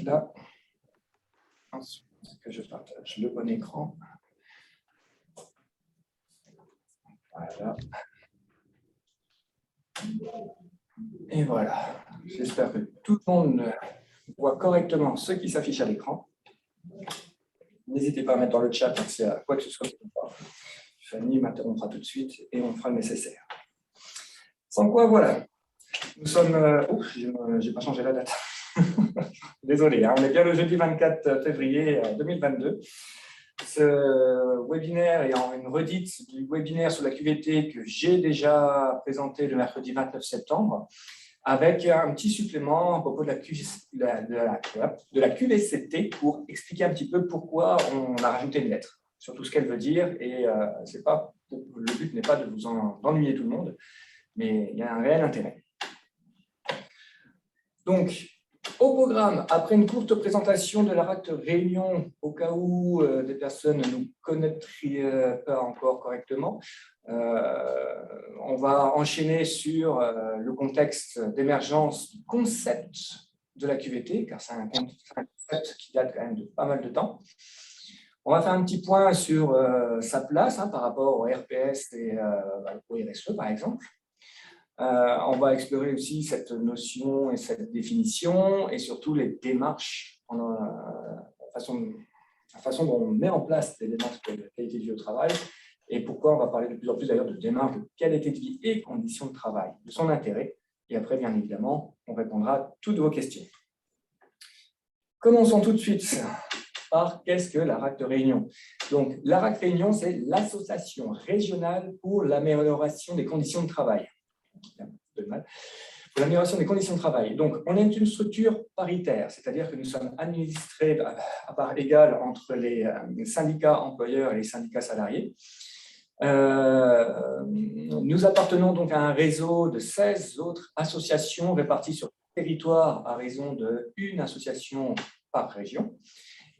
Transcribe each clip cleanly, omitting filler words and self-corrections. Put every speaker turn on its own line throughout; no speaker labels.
Là. Ensuite, que je partage le bon écran. Voilà. Et voilà. J'espère que tout le monde voit correctement ce qui s'affiche à l'écran. N'hésitez pas à mettre dans le chat s'il y a quoi que ce soit. Fanny m'interrompra tout de suite et on fera le nécessaire. Sans quoi, voilà. Nous sommes... j'ai pas changé la date. Désolé, hein, on est bien le jeudi 24 février 2022. Ce webinaire est en une redite du webinaire sur la QVT que j'ai déjà présenté le mercredi 29 septembre, avec un petit supplément à propos de la QVCT pour expliquer un petit peu pourquoi on a rajouté une lettre, surtout ce qu'elle veut dire. Et le but n'est pas de vous ennuyer tout le monde, mais il y a un réel intérêt. Donc, au programme, après une courte présentation de la RACT Réunion, au cas où des personnes ne nous connaîtraient pas encore correctement, on va enchaîner sur le contexte d'émergence du concept de la QVT, car c'est un concept qui date quand même de pas mal de temps. On va faire un petit point sur sa place par rapport au RPS et au RSE, par exemple. On va explorer aussi cette notion et cette définition et surtout les démarches, la façon dont on met en place les démarches de qualité de vie au travail et pourquoi on va parler de plus en plus d'ailleurs de démarches de qualité de vie et conditions de travail, de son intérêt. Et après, bien évidemment, on répondra à toutes vos questions. Commençons tout de suite par qu'est-ce que la RACT Réunion. Donc, la RACT Réunion, c'est l'Association régionale pour l'amélioration des conditions de travail. Pour l'amélioration des conditions de travail. Donc, on est une structure paritaire, c'est-à-dire que nous sommes administrés à part égale entre les syndicats employeurs et les syndicats salariés. Nous appartenons donc à un réseau de 16 autres associations réparties sur le territoire à raison d'une association par région.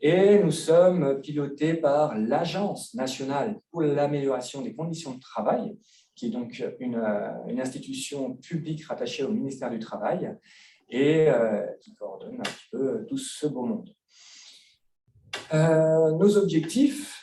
Et nous sommes pilotés par l'Agence nationale pour l'amélioration des conditions de travail, qui est donc une institution publique rattachée au ministère du Travail et qui coordonne un petit peu tout ce beau monde. Nos objectifs,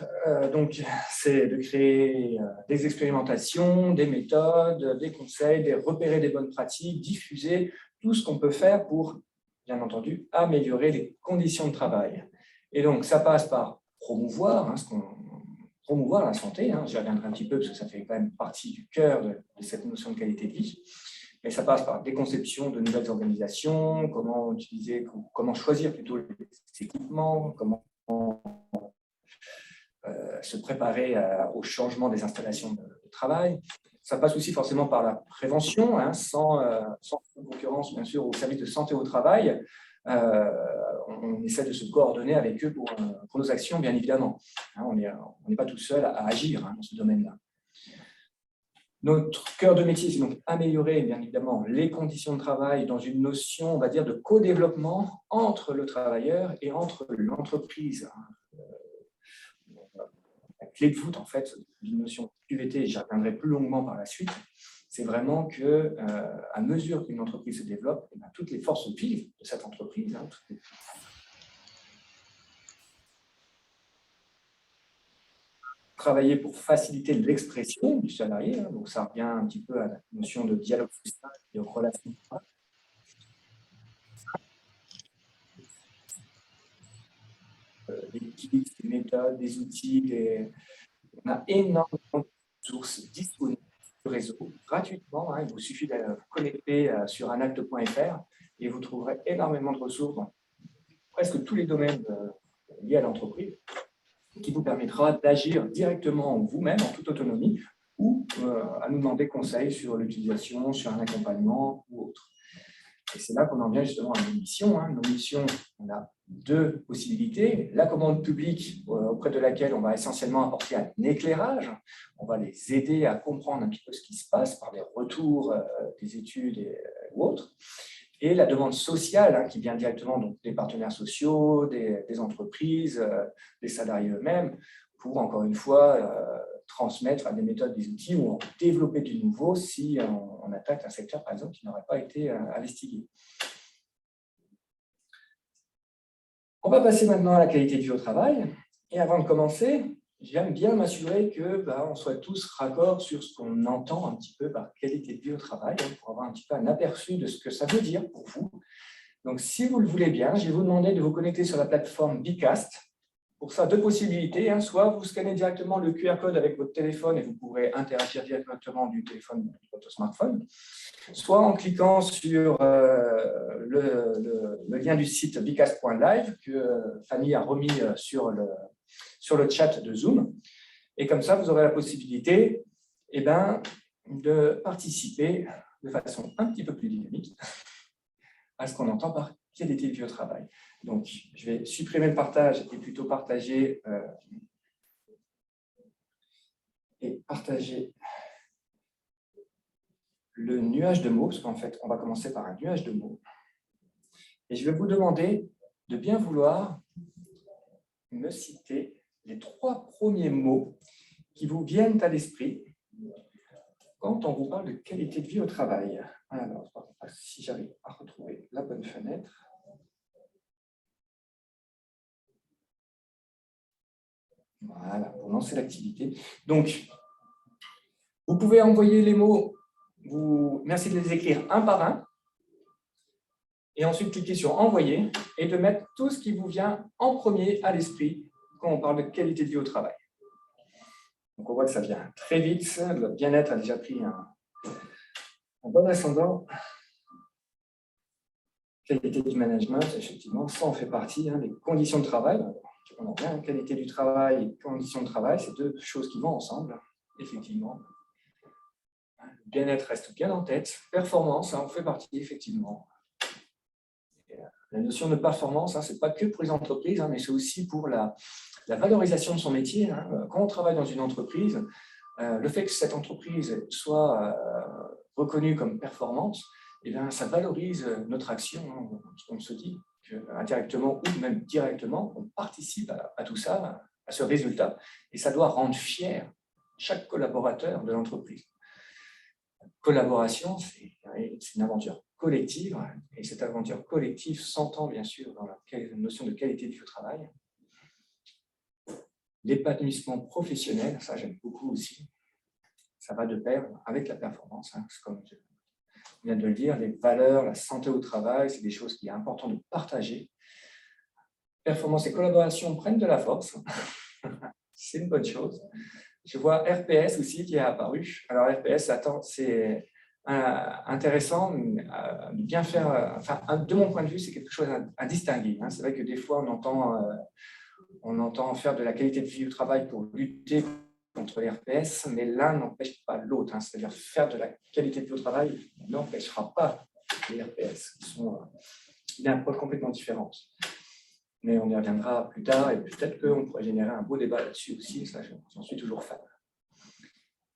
c'est de créer des expérimentations, des méthodes, des conseils, de repérer des bonnes pratiques, diffuser tout ce qu'on peut faire pour, bien entendu, améliorer les conditions de travail. Et donc, ça passe par promouvoir promouvoir la santé, j'y reviendrai un petit peu parce que ça fait quand même partie du cœur de cette notion de qualité de vie, mais ça passe par des conceptions de nouvelles organisations, comment choisir plutôt les équipements, comment se préparer au changement des installations de travail. Ça passe aussi forcément par la prévention, sans concurrence bien sûr au service de santé au travail. On essaie de se coordonner avec eux pour nos actions, bien évidemment. On n'est pas tout seul à agir dans ce domaine-là. Notre cœur de métier, c'est donc améliorer, bien évidemment, les conditions de travail dans une notion, on va dire, de co-développement entre le travailleur et entre l'entreprise. La clé de voûte, en fait, d'une notion QVT, j'y reviendrai plus longuement par la suite, c'est vraiment que, à mesure qu'une entreprise se développe, toutes les forces vives de cette entreprise, travailler pour faciliter l'expression du salarié, donc ça revient un petit peu à la notion de dialogue social et aux relations. Des kits, des méthodes, des outils, on a énormément de ressources disponibles sur le réseau gratuitement. Il vous suffit de vous connecter sur unacte.fr et vous trouverez énormément de ressources dans presque tous les domaines liés à l'entreprise, qui vous permettra d'agir directement vous-même en toute autonomie ou à nous demander conseil sur l'utilisation, sur un accompagnement ou autre. Et c'est là qu'on en vient justement à nos missions. Nos missions, on a deux possibilités. La commande publique, auprès de laquelle on va essentiellement apporter un éclairage. On va les aider à comprendre un petit peu ce qui se passe par des retours des études ou autres. Et la demande sociale, qui vient directement donc, des partenaires sociaux, des entreprises, des salariés eux-mêmes, pour, encore une fois, transmettre à des méthodes, des outils ou en développer du nouveau si on attaque un secteur, par exemple, qui n'aurait pas été investigué. On va passer maintenant à la qualité de vie au travail. Et avant de commencer, j'aime bien m'assurer qu'on soit tous raccords sur ce qu'on entend un petit peu par qualité de vie au travail, pour avoir un petit peu un aperçu de ce que ça veut dire pour vous. Donc, si vous le voulez bien, je vais vous demander de vous connecter sur la plateforme Bicast. Pour ça, deux possibilités. Soit vous scannez directement le QR code avec votre téléphone et vous pourrez interagir directement du téléphone de votre smartphone, soit en cliquant sur le lien du site bicast.live que Fanny a remis sur le chat de Zoom. Et comme ça, vous aurez la possibilité de participer de façon un petit peu plus dynamique à ce qu'on entend par qualité de vie au travail. Donc, je vais supprimer le partage et plutôt partager le nuage de mots, parce qu'en fait, on va commencer par un nuage de mots. Et je vais vous demander de bien vouloir me citer les 3 premiers mots qui vous viennent à l'esprit quand on vous parle de qualité de vie au travail. Alors, si j'arrive à retrouver la bonne fenêtre. Voilà, pour lancer l'activité. Donc, vous pouvez envoyer les mots, merci de les écrire un par un, et ensuite cliquer sur « Envoyer » et de mettre tout ce qui vous vient en premier à l'esprit quand on parle de qualité de vie au travail. Donc, on voit que ça vient très vite, le bien-être a déjà pris un bon ascendant. Qualité du management, effectivement, ça en fait partie, les conditions de travail. On en vient, qualité du travail et conditions de travail, c'est 2 choses qui vont ensemble, effectivement. Le bien-être reste bien en tête. Performance, ça en fait partie, effectivement. Et la notion de performance, ce n'est pas que pour les entreprises, mais c'est aussi pour la valorisation de son métier. Quand on travaille dans une entreprise, le fait que cette entreprise soit reconnue comme performante, ça valorise notre action. On se dit qu'indirectement ou même directement, on participe à tout ça, à ce résultat, et ça doit rendre fier chaque collaborateur de l'entreprise. La collaboration, c'est une aventure collective, et cette aventure collective s'entend bien sûr dans la notion de qualité de vie au travail. L'épanouissement professionnel, ça j'aime beaucoup aussi, ça va de pair avec la performance, comme je viens de le dire, les valeurs, la santé au travail, c'est des choses qu'il est important de partager. Performance et collaboration prennent de la force, c'est une bonne chose. Je vois RPS aussi qui est apparu. Alors RPS, c'est intéressant de bien faire, de mon point de vue, c'est quelque chose à distinguer. C'est vrai que des fois, on entend faire de la qualité de vie au travail pour lutter contre les RPS, mais l'un n'empêche pas l'autre. C'est-à-dire faire de la qualité de vie au travail n'empêchera pas les RPS, qui sont d'une approche complètement différente. Mais on y reviendra plus tard et peut-être qu'on pourrait générer un beau débat là-dessus aussi, ça j'en suis toujours fan.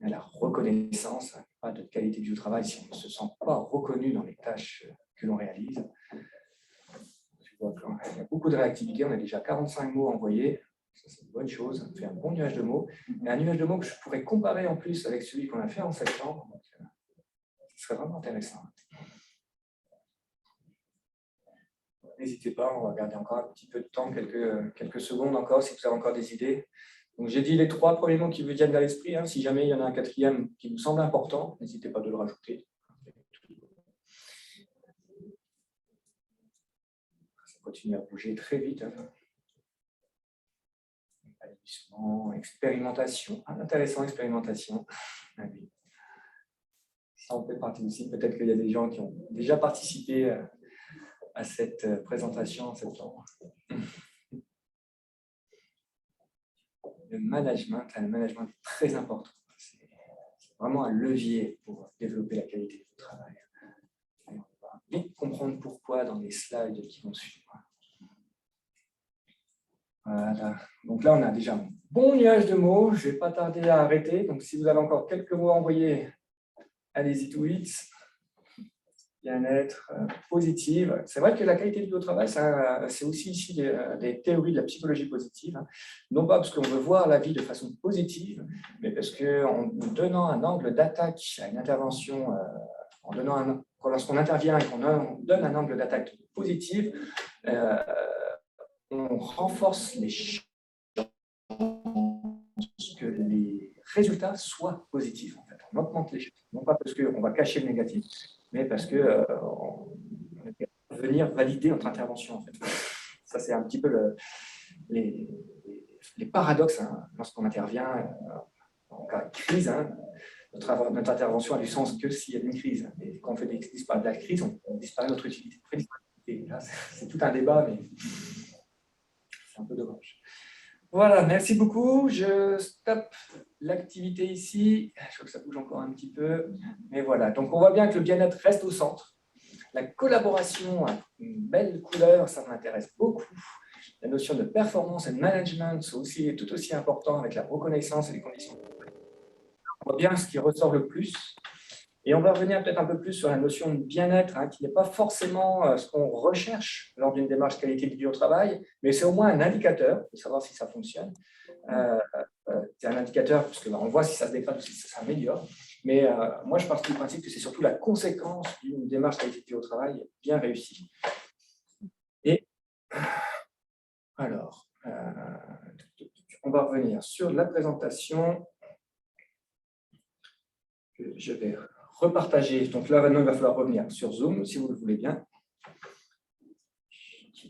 Mais la reconnaissance, pas de qualité du travail si on ne se sent pas reconnu dans les tâches que l'on réalise. Je vois qu'il y a beaucoup de réactivité, on a déjà 45 mots envoyés, ça c'est une bonne chose, on fait un bon nuage de mots, et un nuage de mots que je pourrais comparer en plus avec celui qu'on a fait en septembre, donc ce serait vraiment intéressant. N'hésitez pas, on va garder encore un petit peu de temps, quelques secondes encore, si vous avez encore des idées. Donc, j'ai dit les 3 premiers mots qui vous viennent à l'esprit. Si jamais il y en a un 4e qui vous semble important, n'hésitez pas de le rajouter. Ça continue à bouger très vite. Expérimentation. Intéressant, expérimentation. Ça en fait partie aussi. Peut-être qu'il y a des gens qui ont déjà participé à cette présentation en septembre. Le management est très important. C'est vraiment un levier pour développer la qualité du travail. Et on va vite comprendre pourquoi dans les slides qui vont suivre. Voilà. Donc là, on a déjà un bon nuage de mots. Je ne vais pas tarder à arrêter. Donc, si vous avez encore quelques mots à envoyer, allez-y tout vite. Il bien-être, positive. C'est vrai que la qualité de vie au travail, c'est aussi ici des théories de la psychologie positive. Non pas parce qu'on veut voir la vie de façon positive, mais parce qu'en donnant un angle d'attaque à une intervention, lorsqu'on intervient et qu'on donne un angle d'attaque positif, on renforce les chances que les résultats soient positifs. En fait. On augmente les chances, non pas parce qu'on va cacher le négatif, mais parce qu'on va venir valider notre intervention. En fait. Ça, c'est un petit peu les paradoxes lorsqu'on intervient en cas de crise. Notre intervention a du sens que s'il y a une crise. Et quand on fait disparaître la crise, on disparaît notre utilité. Là, c'est tout un débat, mais c'est un peu dommage. Voilà, merci beaucoup. Je stoppe l'activité ici. Je crois que ça bouge encore un petit peu. Mais voilà, donc on voit bien que le bien-être reste au centre. La collaboration a une belle couleur, ça m'intéresse beaucoup. La notion de performance et de management sont aussi tout aussi important avec la reconnaissance et les conditions. On voit bien ce qui ressort le plus. Et on va revenir peut-être un peu plus sur la notion de bien-être, qui n'est pas forcément ce qu'on recherche lors d'une démarche qualité de vie au travail, mais c'est au moins un indicateur de savoir si ça fonctionne. C'est un indicateur parce qu'on voit si ça se dégrade ou si ça s'améliore. Mais moi, je pars du principe que c'est surtout la conséquence d'une démarche qualité de vie au travail bien réussie. Et alors, on va revenir sur la présentation que je vais repartager. Donc là, maintenant, il va falloir revenir sur Zoom, si vous le voulez bien.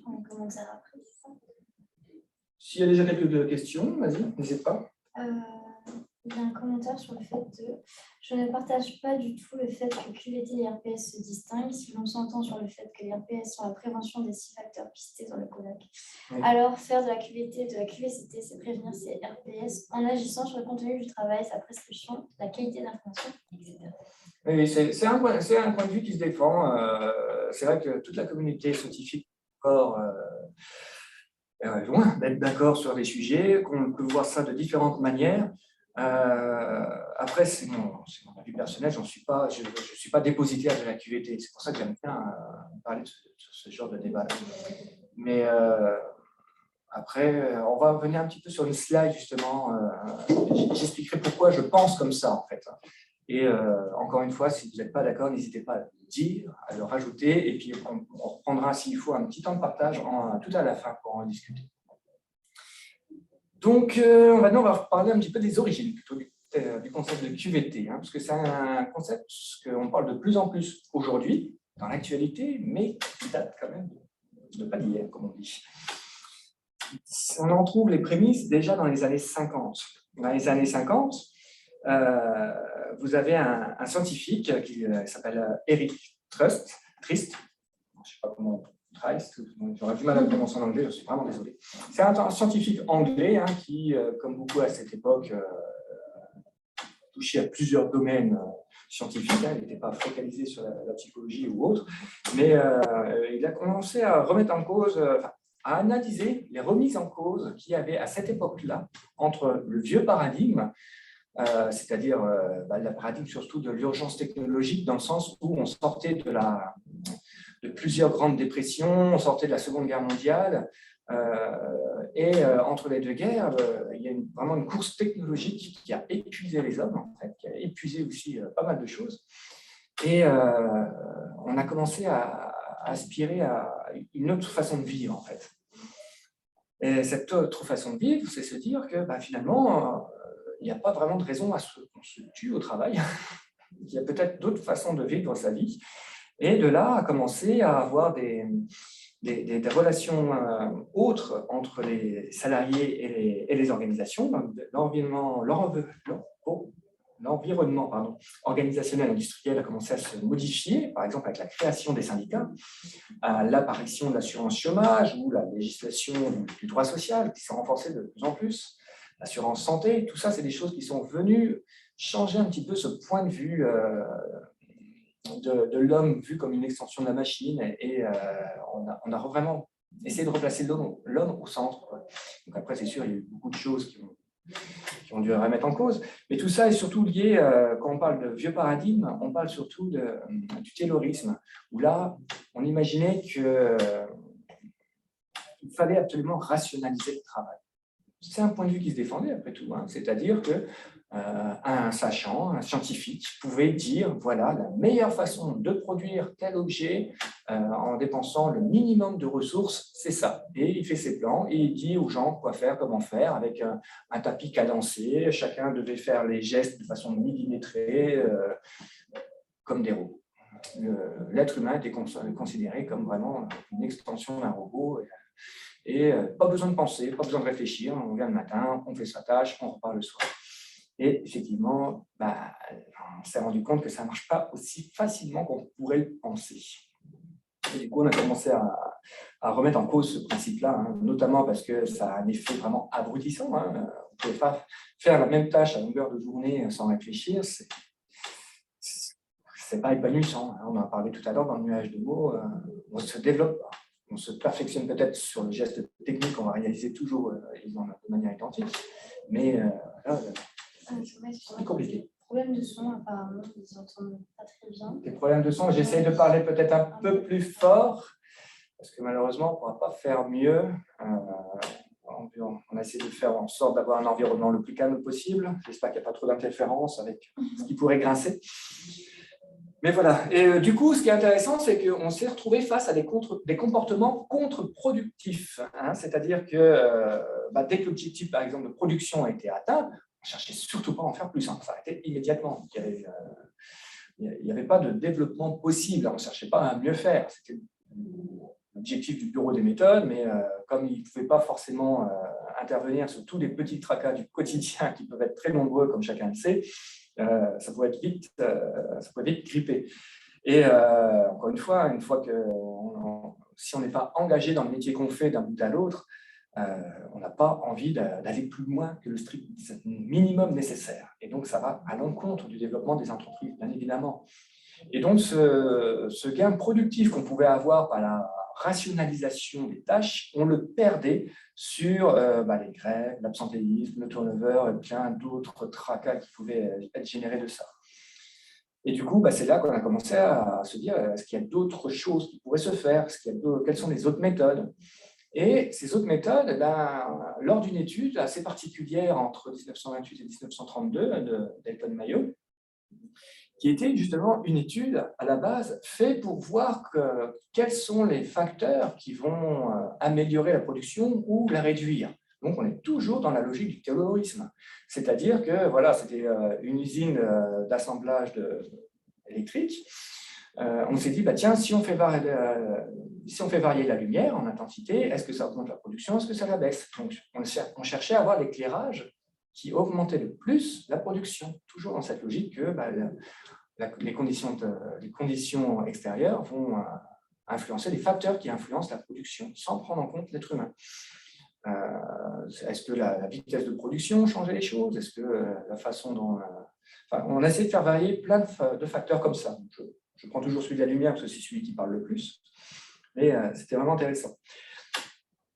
On commence après.
S'il y a déjà quelques questions, vas-y, n'hésite pas.
Il y a un commentaire sur le fait de « Je ne partage pas du tout le fait que QVT et RPS se distinguent si l'on s'entend sur le fait que les RPS sont la prévention des 6 facteurs pistés dans le colloque. Oui. Alors, faire de la QVT et de la QVCT, c'est prévenir ces RPS en agissant sur le contenu du travail, sa prescription, la qualité d'information, etc. »
Oui, c'est un point de vue qui se défend. C'est vrai que toute la communauté scientifique est encore loin d'être d'accord sur les sujets, qu'on peut voir ça de différentes manières. Après, c'est mon avis personnel, je ne suis pas dépositaire de la QVT. C'est pour ça que j'aime bien parler de ce genre de débat. Mais après, on va revenir un petit peu sur une slide, justement. J'expliquerai pourquoi je pense comme ça, en fait. Et encore une fois, si vous n'êtes pas d'accord, n'hésitez pas à le dire, à le rajouter. Et puis, on reprendra, s'il faut, un petit temps de partage tout à la fin pour en discuter. Donc, maintenant, on va parler un petit peu des origines, plutôt du concept de QVT, parce que c'est un concept qu'on parle de plus en plus aujourd'hui, dans l'actualité, mais qui date quand même de pas d'hier, comme on dit. On en trouve les prémices déjà dans les années 50. Dans les années 50, vous avez un scientifique qui s'appelle Eric Trist, je ne sais pas comment j'aurais du mal à le prononcer en anglais, je suis vraiment désolé. C'est un scientifique anglais qui, comme beaucoup à cette époque, touchait à plusieurs domaines scientifiques. Il n'était pas focalisé sur la psychologie ou autre, mais il a commencé à remettre en cause, à analyser les remises en cause qu'il y avait à cette époque-là entre le vieux paradigme, c'est-à-dire le paradigme surtout de l'urgence technologique, dans le sens où on sortait de plusieurs grandes dépressions, on sortait de la Seconde Guerre mondiale, et entre les deux guerres, il y a vraiment une course technologique qui a épuisé les hommes, en fait, qui a épuisé aussi pas mal de choses. Et on a commencé à aspirer à une autre façon de vivre, en fait. Et cette autre façon de vivre, c'est se dire que finalement, il n'y a pas vraiment de raison à ce qu'on se tue au travail. Il y a peut-être d'autres façons de vivre sa vie. Et de là, à commencer à avoir des relations autres entre les salariés et les organisations. L'environnement organisationnel industriel a commencé à se modifier, par exemple avec la création des syndicats, l'apparition de l'assurance chômage ou la législation du droit social qui s'est renforcée de plus en plus, l'assurance santé, tout ça, c'est des choses qui sont venues changer un petit peu ce point de vue de l'homme vu comme une extension de la machine, et on a vraiment essayé de replacer l'homme au centre. Donc après, c'est sûr, il y a eu beaucoup de choses qui ont qui ont dû remettre en cause. Mais tout ça est surtout lié, quand on parle de vieux paradigme, on parle surtout du taylorisme, où là, on imaginait qu'il fallait absolument rationaliser le travail. C'est un point de vue qui se défendait, après tout. Hein. C'est-à-dire qu'un sachant, un scientifique, pouvait dire, voilà, la meilleure façon de produire tel objet en dépensant le minimum de ressources, c'est ça. Et il fait ses plans et il dit aux gens quoi faire, comment faire, avec un tapis cadencé. Chacun devait faire les gestes de façon millimétrée, comme des robots. L'être humain était considéré comme vraiment une extension d'un robot. Et pas besoin de penser, pas besoin de réfléchir, on vient le matin, on fait sa tâche, on repart le soir. Et effectivement, on s'est rendu compte que ça ne marche pas aussi facilement qu'on pourrait le penser. Et du coup, on a commencé à remettre en cause ce principe-là, hein, notamment parce que ça a un effet vraiment abrutissant. Hein. On ne pouvait pas faire la même tâche à longueur de journée sans réfléchir. C'est pas épanouissant. Hein. On en a parlé tout à l'heure dans le nuage de mots. On se développe pas. On se perfectionne peut-être sur le geste technique qu'on va réaliser toujours de manière identique, mais là, c'est compliqué.
Problème de son, apparemment, ils entendent pas très bien.
Des problèmes de son, j'essaie de parler peut-être un peu plus fort, parce que malheureusement, on ne pourra pas faire mieux. On a essayé de faire en sorte d'avoir un environnement le plus calme possible. J'espère qu'il n'y a pas trop d'interférences avec ce qui pourrait grincer. Mais voilà, et du coup, ce qui est intéressant, c'est qu'on s'est retrouvé face à des comportements contre-productifs. Hein, c'est-à-dire que dès que l'objectif, par exemple, de production a été atteint, on ne cherchait surtout pas à en faire plus, hein, ça s'arrêtait immédiatement. Il n'y avait pas de développement possible, on ne cherchait pas à mieux faire. C'était l'objectif du bureau des méthodes, mais comme il ne pouvait pas forcément intervenir sur tous les petits tracas du quotidien qui peuvent être très nombreux, comme chacun le sait, ça pouvait être vite grippé. Et encore une fois que si on n'est pas engagé dans le métier qu'on fait d'un bout à l'autre, on n'a pas envie d'aller plus loin que le strict minimum nécessaire. Et donc, ça va à l'encontre du développement des entreprises, bien évidemment. Et donc, ce gain productif qu'on pouvait avoir par la rationalisation des tâches, on le perdait sur les grèves, l'absentéisme, le turnover et plein d'autres tracas qui pouvaient être générés de ça. Et du coup, c'est là qu'on a commencé à se dire, est-ce qu'il y a d'autres choses qui pourraient se faire? Quelles sont les autres méthodes? Et ces autres méthodes, lors d'une étude assez particulière entre 1928 et 1932 d'Elton Mayo, qui était justement une étude à la base faite pour voir quels sont les facteurs qui vont améliorer la production ou la réduire. Donc, on est toujours dans la logique du taylorisme. C'est-à-dire que voilà, c'était une usine d'assemblage électrique. On s'est dit, tiens, si on fait varier la lumière en intensité, est-ce que ça augmente la production, est-ce que ça la baisse? Donc, on cherchait à avoir l'éclairage qui augmentait le plus la production, toujours dans cette logique que les conditions extérieures vont influencer les facteurs qui influencent la production, sans prendre en compte l'être humain. Est-ce que la vitesse de production changeait les choses? Est-ce que la façon dont... on a essayé de faire varier plein de facteurs comme ça. Je prends toujours celui de la lumière parce que c'est celui qui parle le plus, mais c'était vraiment intéressant.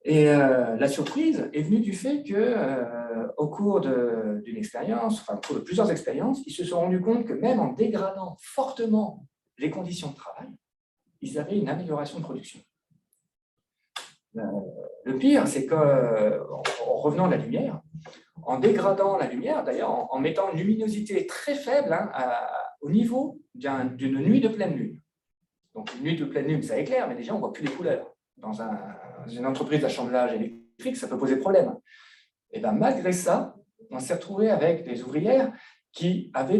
Et la surprise est venue du fait qu'au cours d'une expérience, au cours de plusieurs expériences, ils se sont rendus compte que même en dégradant fortement les conditions de travail, ils avaient une amélioration de production. Le pire, c'est qu'en revenant à la lumière, en dégradant la lumière, d'ailleurs en mettant une luminosité très faible au niveau d'une nuit de pleine lune. Donc une nuit de pleine lune, ça éclaire, mais déjà on ne voit plus les couleurs. Dans une entreprise d'assemblage électrique, ça peut poser problème. Et malgré ça, on s'est retrouvé avec des ouvrières qui avaient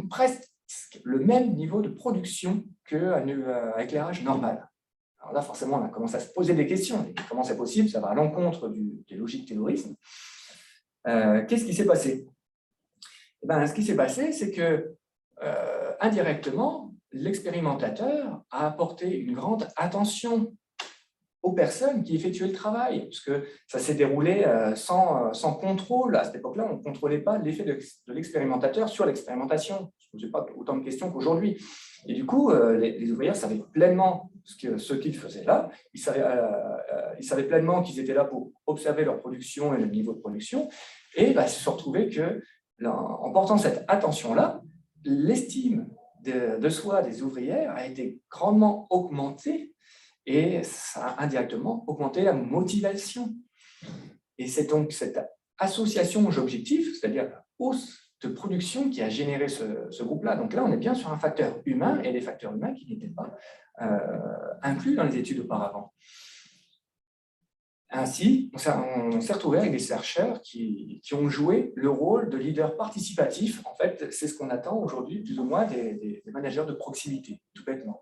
presque le même niveau de production qu'un éclairage normal. Alors là, forcément, on a commencé à se poser des questions. Et comment c'est possible? Ça va à l'encontre des logiques taylorisme. Qu'est-ce qui s'est passé? Ce qui s'est passé, c'est que indirectement, l'expérimentateur a apporté une grande attention aux personnes qui effectuaient le travail, parce que ça s'est déroulé sans contrôle. À cette époque-là, on ne contrôlait pas l'effet de l'expérimentateur sur l'expérimentation. On ne se posait pas autant de questions qu'aujourd'hui. Et du coup, les ouvriers savaient pleinement ce qu'ils faisaient là. Ils savaient pleinement qu'ils étaient là pour observer leur production et le niveau de production. Et ils se sont retrouvés que, en portant cette attention-là, l'estime de soi des ouvrières a été grandement augmentée et ça a indirectement augmenté la motivation. Et c'est donc cette association aux-objectifs, c'est-à-dire la hausse de production qui a généré ce groupe-là. Donc là, on est bien sur un facteur humain et des facteurs humains qui n'étaient pas inclus dans les études auparavant. Ainsi, on s'est retrouvé avec des chercheurs qui ont joué le rôle de leader participatif. En fait, c'est ce qu'on attend aujourd'hui, plus ou moins, des managers de proximité, tout bêtement.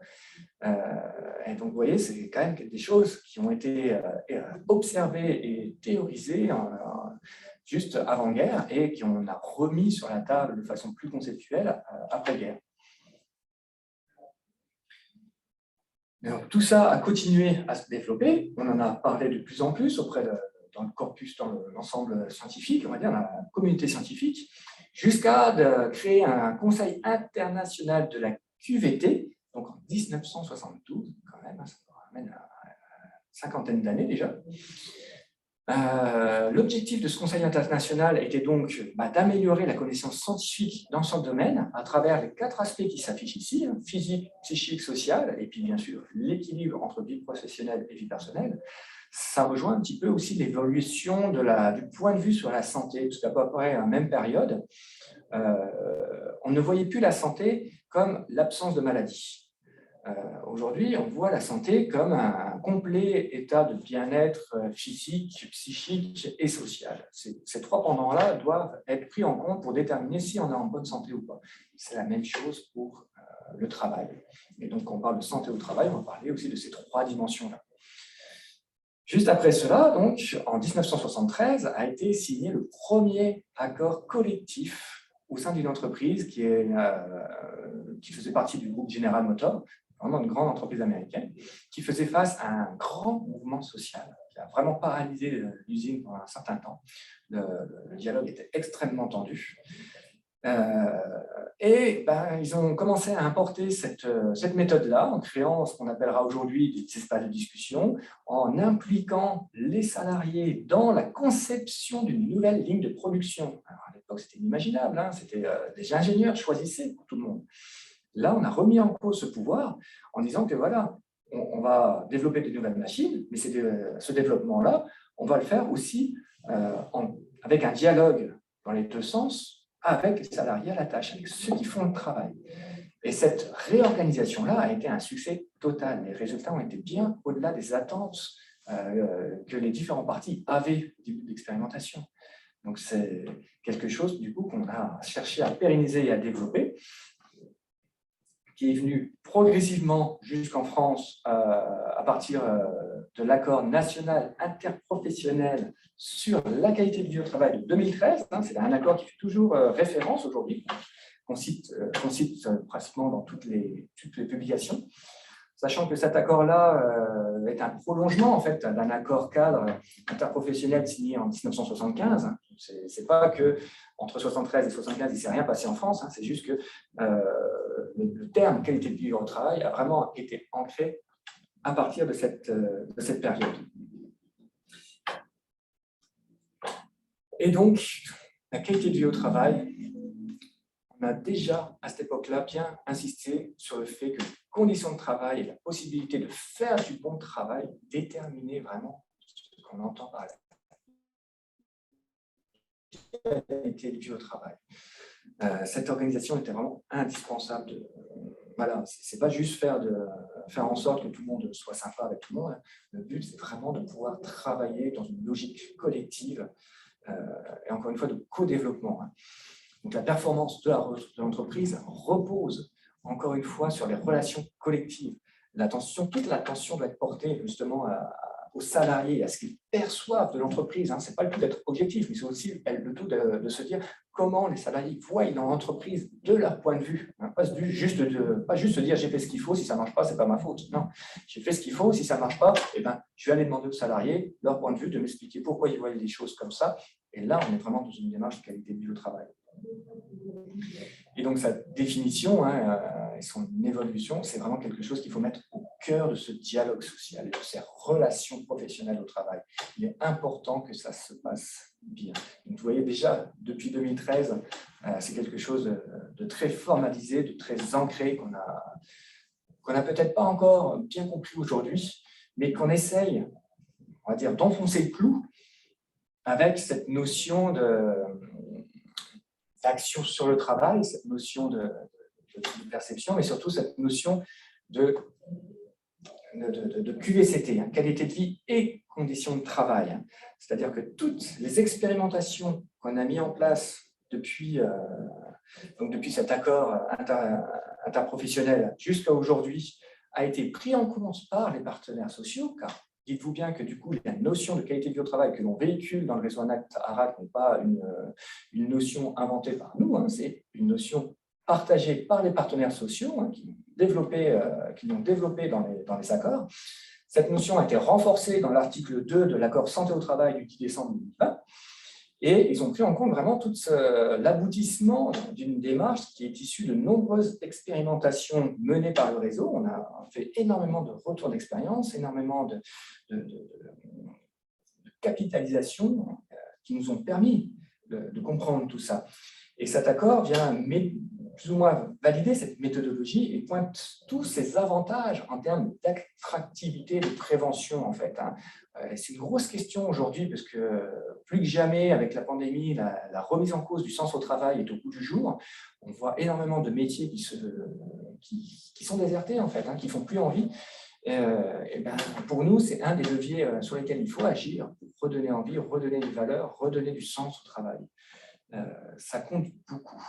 Et donc, vous voyez, c'est quand même des choses qui ont été observées et théorisées juste avant-guerre et qu'on a remis sur la table de façon plus conceptuelle après-guerre. Donc, tout ça a continué à se développer. On en a parlé de plus en plus dans le corpus, dans l'ensemble scientifique, on va dire, dans la communauté scientifique, jusqu'à créer un conseil international de la QVT, donc en 1972, quand même, ça ramène à une cinquantaine d'années déjà. L'objectif de ce conseil international était donc d'améliorer la connaissance scientifique dans ce domaine à travers les 4 aspects qui s'affichent ici, physique, psychique, social, et puis bien sûr l'équilibre entre vie professionnelle et vie personnelle. Ça rejoint un petit peu aussi l'évolution du point de vue sur la santé, parce qu'à peu près à la même période, on ne voyait plus la santé comme l'absence de maladie. Aujourd'hui, on voit la santé comme un complet état de bien-être physique, psychique et social. Ces 3 pendants-là doivent être pris en compte pour déterminer si on est en bonne santé ou pas. C'est la même chose pour le travail. Et donc, quand on parle de santé au travail, on va parler aussi de ces 3 dimensions-là. Juste après cela, donc, en 1973, a été signé le premier accord collectif au sein d'une entreprise qui faisait partie du groupe General Motors, vraiment une grande entreprise américaine, qui faisait face à un grand mouvement social qui a vraiment paralysé l'usine pendant un certain temps. Le dialogue était extrêmement tendu. Ils ont commencé à importer cette méthode-là en créant ce qu'on appellera aujourd'hui des espaces de discussion, en impliquant les salariés dans la conception d'une nouvelle ligne de production. Alors, à l'époque, c'était inimaginable, c'était des ingénieurs choisissaient pour tout le monde. Là, on a remis en cause ce pouvoir en disant que voilà, on va développer de nouvelles machines, mais ce développement-là, on va le faire aussi avec un dialogue dans les 2 sens, avec les salariés à la tâche, avec ceux qui font le travail. Et cette réorganisation-là a été un succès total. Les résultats ont été bien au-delà des attentes que les différents partis avaient au début de l'expérimentation. Donc, c'est quelque chose, du coup, qu'on a cherché à pérenniser et à développer, qui est venu progressivement jusqu'en France à partir de l'accord national interprofessionnel sur la qualité de vie au travail de 2013. C'est un accord qui fait toujours référence aujourd'hui, qu'on cite pratiquement dans toutes les publications, sachant que cet accord-là est un prolongement en fait, d'un accord cadre interprofessionnel signé en 1975. C'est pas que entre 73 et 75, il ne s'est rien passé en France, c'est juste que le terme qualité de vie au travail a vraiment été ancré à partir de cette période. Et donc, la qualité de vie au travail, on a déjà, à cette époque-là, bien insisté sur le fait que les conditions de travail et la possibilité de faire du bon travail déterminaient vraiment ce qu'on entend par la qualité de vie au travail. Cette organisation était vraiment indispensable. Voilà, c'est pas juste faire en sorte que tout le monde soit sympa avec tout le monde. Le but, c'est vraiment de pouvoir travailler dans une logique collective et encore une fois de co-développement. Donc la performance de l'entreprise repose encore une fois sur les relations collectives. Toute l'attention doit être portée justement aux salariés, à ce qu'ils perçoivent de l'entreprise. Ce n'est pas le tout d'être objectif, mais c'est aussi le tout de se dire comment les salariés voient dans l'entreprise de leur point de vue. Pas juste se dire j'ai fait ce qu'il faut, si ça ne marche pas, ce n'est pas ma faute. Non, j'ai fait ce qu'il faut, si ça ne marche pas, je vais aller demander aux salariés leur point de vue, de m'expliquer pourquoi ils voient les choses comme ça. Et là, on est vraiment dans une démarche de qualité de vie au travail. Et donc, sa définition et son évolution, c'est vraiment quelque chose qu'il faut mettre au cœur de ce dialogue social et de ces relations professionnelles au travail. Il est important que ça se passe bien. Donc, vous voyez déjà, depuis 2013, c'est quelque chose de très formalisé, de très ancré, qu'on n'a peut-être pas encore bien compris aujourd'hui, mais qu'on essaye, on va dire, d'enfoncer le clou avec cette notion d'action sur le travail, cette notion de perception, mais surtout cette notion de QVCT, qualité de vie et conditions de travail. C'est-à-dire que toutes les expérimentations qu'on a mis en place depuis cet accord interprofessionnel jusqu'à aujourd'hui a été pris en compte par les partenaires sociaux, car dites-vous bien que du coup, la notion de qualité de vie au travail que l'on véhicule dans le réseau ANACT-ARAC n'est pas une notion inventée par nous, c'est une notion partagée par les partenaires sociaux qui l'ont développée dans les accords. Cette notion a été renforcée dans l'article 2 de l'accord santé au travail du 10 décembre 2020. Et ils ont pris en compte vraiment tout l'aboutissement d'une démarche qui est issue de nombreuses expérimentations menées par le réseau. On a fait énormément de retours d'expérience, énormément de capitalisation qui nous ont permis de comprendre tout ça. Et cet accord vient plus ou moins valider cette méthodologie et pointe tous ses avantages en termes d'attractivité, de prévention, en fait. C'est une grosse question aujourd'hui parce que plus que jamais, avec la pandémie, la remise en cause du sens au travail est au bout du jour. On voit énormément de métiers qui sont désertés, en fait, qui ne font plus envie. Pour nous, c'est un des leviers sur lesquels il faut agir pour redonner envie, redonner des valeurs, redonner du sens au travail. Ça compte beaucoup.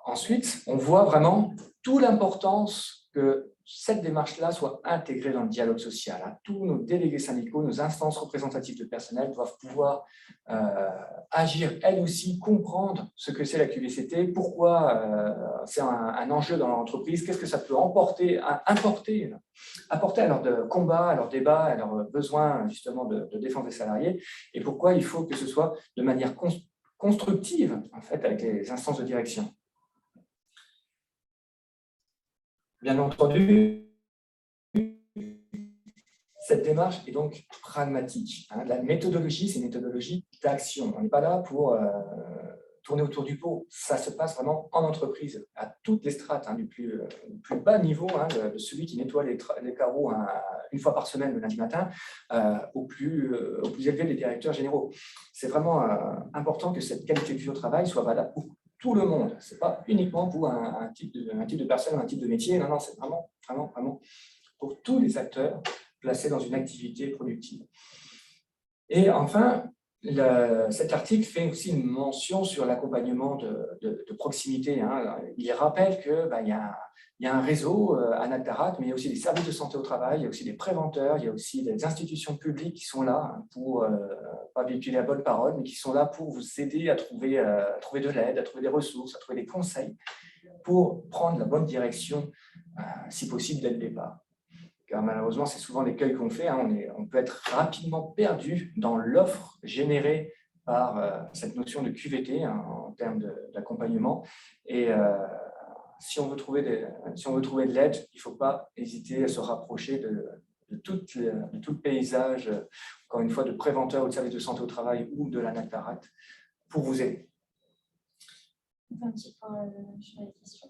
Ensuite, on voit vraiment toute l'importance que cette démarche-là soit intégrée dans le dialogue social. Tous nos délégués syndicaux, nos instances représentatives de personnel doivent pouvoir agir, elles aussi, comprendre ce que c'est la QVCT, pourquoi c'est un enjeu dans l'entreprise, qu'est-ce que ça peut apporter à leur combat, à leur débat, à leurs besoins justement de défense des salariés, et pourquoi il faut que ce soit de manière constructive, en fait, avec les instances de direction. Bien entendu, cette démarche est donc pragmatique. La méthodologie, c'est une méthodologie d'action. On n'est pas là pour tourner autour du pot. Ça se passe vraiment en entreprise, à toutes les strates, du plus bas niveau, de celui qui nettoie les carreaux une fois par semaine le lundi matin, au plus élevé des directeurs généraux. C'est vraiment important que cette qualité de vie au travail soit valable pour tout le monde. Ce n'est pas uniquement pour un type de personne, un type de métier. Non, c'est vraiment pour tous les acteurs placés dans une activité productive. Et enfin, cet article fait aussi une mention sur l'accompagnement de proximité. Il rappelle qu'il y a un réseau ANACT-ARAC, mais il y a aussi des services de santé au travail, il y a aussi des préventeurs, il y a aussi des institutions publiques qui sont là pour, pas véhiculer la bonne parole, mais qui sont là pour vous aider à trouver de l'aide, à trouver des ressources, à trouver des conseils pour prendre la bonne direction, si possible, dès le départ. Car malheureusement, c'est souvent l'écueil qu'on fait. On peut être rapidement perdu dans l'offre générée par cette notion de QVT en termes d'accompagnement. Et si on veut trouver de l'aide, il ne faut pas hésiter à se rapprocher de tout le paysage, encore une fois, de préventeurs ou de services de santé au travail ou de l'ANACT-ARAC pour vous aider.
Un petit point sur les questions.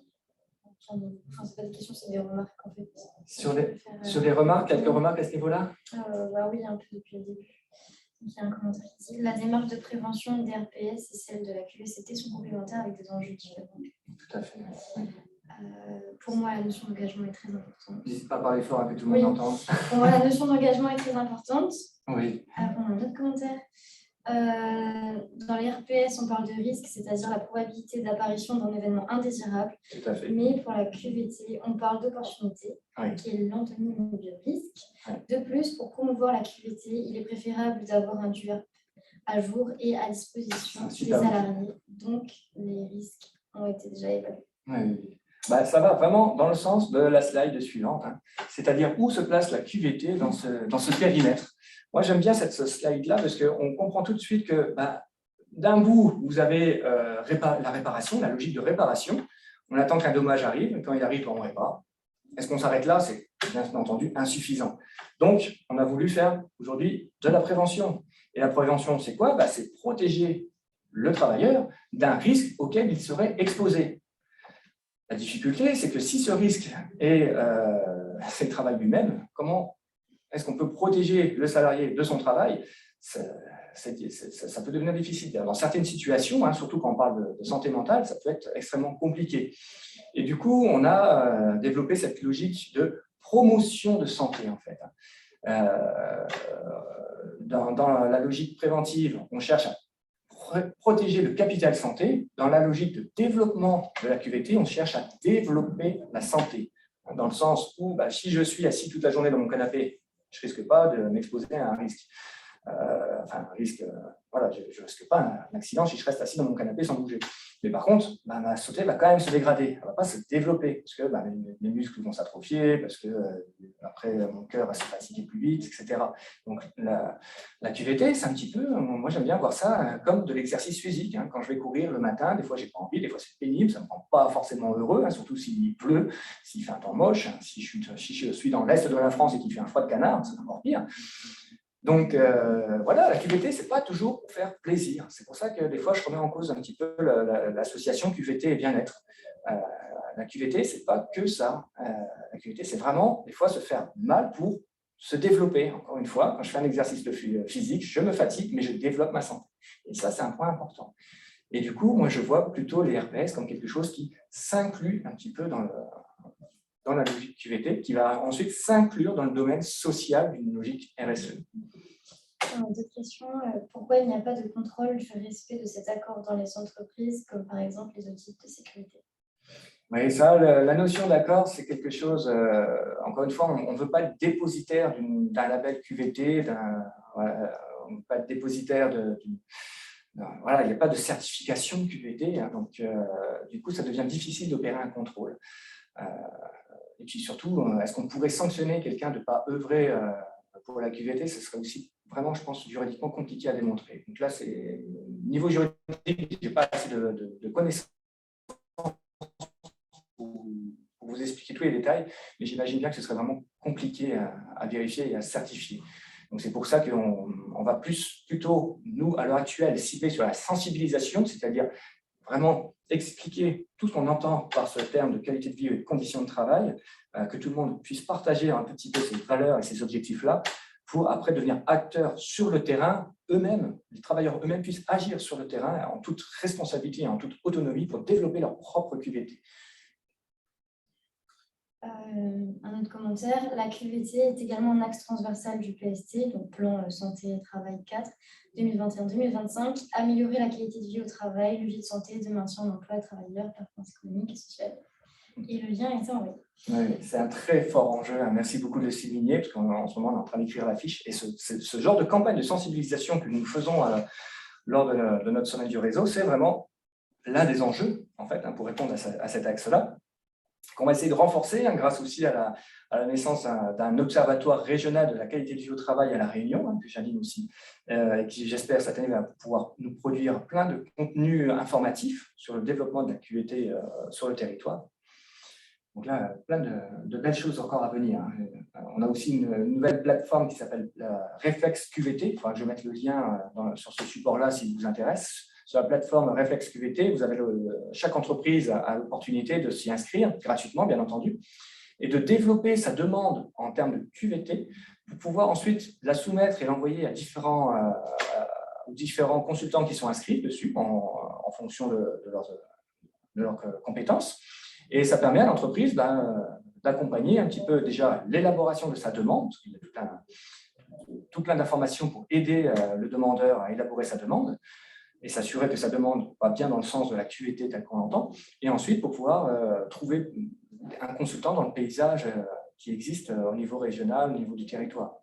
Enfin, c'est pas des questions, c'est des remarques en fait.
Sur des remarques, quelques remarques à ce niveau-là?
Oui, un peu depuis le début. Donc, il y a un commentaire qui dit: la démarche de prévention des RPS et celle de la QVCT sont complémentaires avec des enjeux différents.
Tout à fait.
Pour moi, la notion d'engagement est très importante.
N'hésite pas à parler fort, que tout le monde entende.
Pour moi, la notion d'engagement est très importante.
Oui.
On a un autre commentaire. Dans les RPS, on parle de risque, c'est-à-dire la probabilité d'apparition d'un événement indésirable.
Tout à fait.
Mais pour la QVT, on parle d'opportunité, qui est l'antonyme de risque. De plus, pour promouvoir la QVT, il est préférable d'avoir un DUERP à jour et à disposition des salariés. Donc, les risques ont été déjà évalués.
Oui. Ça va vraiment dans le sens de la slide suivante, c'est-à-dire où se place la QVT dans ce périmètre. Moi, j'aime bien cette slide-là parce qu'on comprend tout de suite que d'un bout, vous avez la réparation, la logique de réparation. On attend qu'un dommage arrive, et quand il arrive, on répare. Est-ce qu'on s'arrête là? C'est bien entendu insuffisant. Donc, on a voulu faire aujourd'hui de la prévention. Et la prévention, c'est quoi? C'est protéger le travailleur d'un risque auquel il serait exposé. La difficulté, c'est que si ce risque c'est le travail lui-même, comment est-ce qu'on peut protéger le salarié de son travail? Ça peut devenir difficile. Dans certaines situations, surtout quand on parle de santé mentale, ça peut être extrêmement compliqué. Et du coup, on a développé cette logique de promotion de santé, en fait. Dans la logique préventive, on cherche à protéger le capital santé. Dans la logique de développement de la QVT, on cherche à développer la santé. Dans le sens où, si je suis assis toute la journée dans mon canapé, je ne risque pas de m'exposer à un risque. Voilà, je ne risque pas un accident si je reste assis dans mon canapé sans bouger. Mais par contre, ma santé va quand même se dégrader, elle ne va pas se développer, parce que mes muscles vont s'atrophier, parce que après mon cœur va se fatiguer plus vite, etc. Donc la QVT, c'est un petit peu, moi j'aime bien voir ça comme de l'exercice physique. Quand je vais courir le matin, des fois j'ai pas envie, des fois c'est pénible, ça ne me rend pas forcément heureux, surtout s'il pleut, s'il fait un temps moche, si je suis dans l'est de la France et qu'il fait un froid de canard, c'est encore pire. Donc, voilà, la QVT, ce n'est pas toujours pour faire plaisir. C'est pour ça que des fois, je remets en cause un petit peu l'association QVT et bien-être. La QVT, ce n'est pas que ça. La QVT, c'est vraiment, des fois, se faire mal pour se développer. Encore une fois, quand je fais un exercice physique, je me fatigue, mais je développe ma santé. Et ça, c'est un point important. Et du coup, moi, je vois plutôt les RPS comme quelque chose qui s'inclut un petit peu dans la logique QVT, qui va ensuite s'inclure dans le domaine social d'une logique RSE.
D'autres questions. Pourquoi il n'y a pas de contrôle du respect de cet accord dans les entreprises, comme par exemple les audits de sécurité?
Oui, ça, la notion d'accord, c'est quelque chose, encore une fois, on ne veut pas être dépositaire d'un label QVT, on ne veut pas être dépositaire voilà, il n'y a pas de certification QVT, donc du coup, ça devient difficile d'opérer un contrôle. Et puis surtout, est-ce qu'on pourrait sanctionner quelqu'un de ne pas œuvrer pour la QVT? Ce serait aussi vraiment, je pense, juridiquement compliqué à démontrer. Donc là, c'est niveau juridique, je n'ai pas assez de connaissances pour vous expliquer tous les détails, mais j'imagine bien que ce serait vraiment compliqué à vérifier et à certifier. Donc c'est pour ça qu'on va plutôt, nous, à l'heure actuelle, cibler sur la sensibilisation, c'est-à-dire vraiment expliquer tout ce qu'on entend par ce terme de qualité de vie et de conditions de travail, que tout le monde puisse partager un petit peu ces valeurs et ces objectifs-là, pour après devenir acteurs sur le terrain eux-mêmes, les travailleurs eux-mêmes puissent agir sur le terrain en toute responsabilité et en toute autonomie pour développer leur propre QVT.
Un autre commentaire, la QVT est également un axe transversal du PST, donc Plan Santé et Travail 4, 2021-2025, améliorer la qualité de vie au travail, levier de santé, de maintien d'emploi des travailleurs, performance économique et sociale. Et le lien est envoyé.
Oui, c'est un très fort enjeu. Merci beaucoup de le souligner, parce qu'en ce moment, on est en train d'écrire la fiche. Et ce genre de campagne de sensibilisation que nous faisons lors de notre sommet du réseau, c'est vraiment l'un des enjeux, en fait, pour répondre à cet axe-là, qu'on va essayer de renforcer grâce aussi à la naissance d'un observatoire régional de la qualité de vie au travail à La Réunion, que j'anime aussi, et qui, j'espère, cette année va pouvoir nous produire plein de contenus informatifs sur le développement de la QVT sur le territoire. Donc là, plein de belles choses encore à venir. On a aussi une nouvelle plateforme qui s'appelle Reflex QVT. Il faudra que je mette le lien sur ce support-là si vous intéresse. Sur la plateforme Reflex QVT, vous avez chaque entreprise a l'opportunité de s'y inscrire gratuitement, bien entendu, et de développer sa demande en termes de QVT pour pouvoir ensuite la soumettre et l'envoyer à différents consultants qui sont inscrits dessus en fonction de leurs compétences. Et ça permet à l'entreprise d'accompagner un petit peu déjà l'élaboration de sa demande, parce qu'il y a tout plein d'informations pour aider le demandeur à élaborer sa demande et s'assurer que sa demande va bien dans le sens de la QVT telle qu'on l'entend, et ensuite pour pouvoir trouver un consultant dans le paysage qui existe au niveau régional, au niveau du territoire.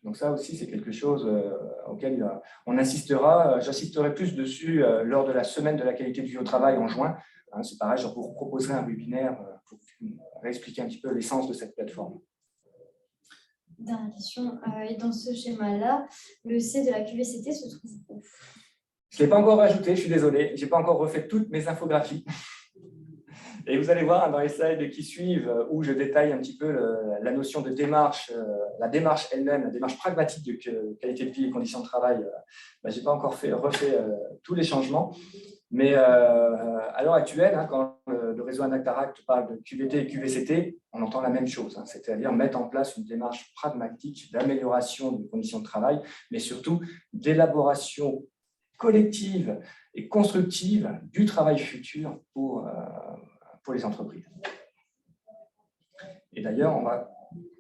Donc ça aussi, c'est quelque chose auquel on insistera. J'insisterai plus dessus lors de la semaine de la qualité de vie au travail en juin. C'est pareil, je vous proposerai un webinaire pour réexpliquer un petit peu l'essence de cette plateforme.
Dernière question. Et dans ce schéma-là, le C de la QVCT se trouve où?
Je ne l'ai pas encore rajouté, je suis désolé, je n'ai pas encore refait toutes mes infographies. Et vous allez voir dans les slides qui suivent où je détaille un petit peu la notion de démarche, la démarche elle-même, la démarche pragmatique de qualité de vie et conditions de travail. Je n'ai pas encore refait tous les changements. Mais à l'heure actuelle, quand le réseau Anactaract parle de QVT et QVCT, on entend la même chose, c'est-à-dire mettre en place une démarche pragmatique d'amélioration des conditions de travail, mais surtout d'élaboration collective et constructive du travail futur pour les entreprises. Et d'ailleurs, on va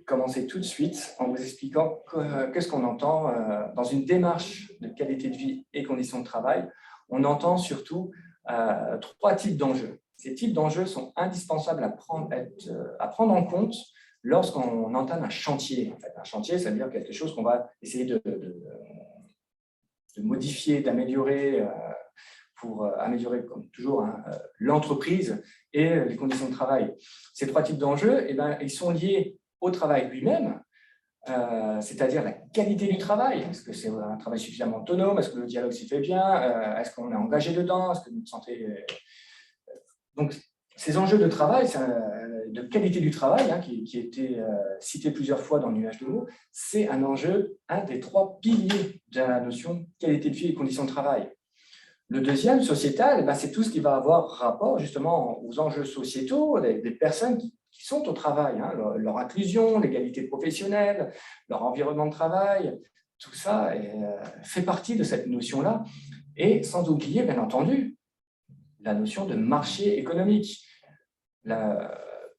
commencer tout de suite en vous expliquant qu'est-ce qu'on entend dans une démarche de qualité de vie et conditions de travail. On entend surtout 3 types d'enjeux. Ces types d'enjeux sont indispensables à prendre en compte lorsqu'on entame un chantier. En fait, un chantier, ça veut dire quelque chose qu'on va essayer de modifier, d'améliorer pour améliorer, comme toujours, l'entreprise et les conditions de travail. Ces 3 types d'enjeux, ils sont liés au travail lui-même, c'est-à-dire la qualité du travail. Est-ce que c'est un travail suffisamment autonome? Est-ce que le dialogue s'y fait bien? Est-ce qu'on est engagé dedans? Est-ce que vous sentez... Donc, ces enjeux de travail, de qualité du travail, qui a été cité plusieurs fois dans le nuage de mots, c'est un des 3 piliers de la notion qualité de vie et conditions de travail. Le deuxième, sociétal, c'est tout ce qui va avoir rapport justement aux enjeux sociétaux des personnes qui sont au travail, leur inclusion, l'égalité professionnelle, leur environnement de travail, tout ça fait partie de cette notion-là. Et sans oublier, bien entendu, la notion de marché économique.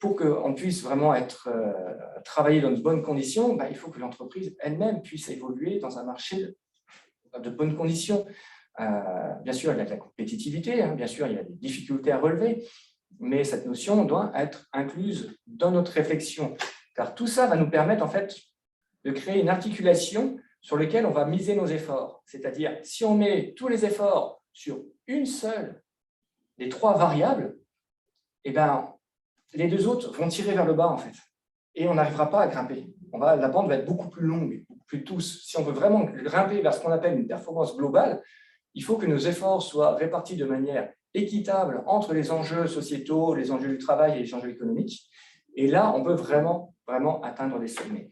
Pour qu'on puisse vraiment travailler dans de bonnes conditions, il faut que l'entreprise elle-même puisse évoluer dans un marché de bonnes conditions. Bien sûr, il y a de la compétitivité, bien sûr, il y a des difficultés à relever, mais cette notion doit être incluse dans notre réflexion, car tout ça va nous permettre en fait de créer une articulation sur laquelle on va miser nos efforts. C'est-à-dire, si on met tous les efforts sur une seule des 3 variables, les 2 autres vont tirer vers le bas en fait, et on n'arrivera pas à grimper. La pente va être beaucoup plus longue, beaucoup plus douce. Si on veut vraiment grimper vers ce qu'on appelle une performance globale, il faut que nos efforts soient répartis de manière équitable entre les enjeux sociétaux, les enjeux du travail et les enjeux économiques. Et là, on peut vraiment atteindre des sommets.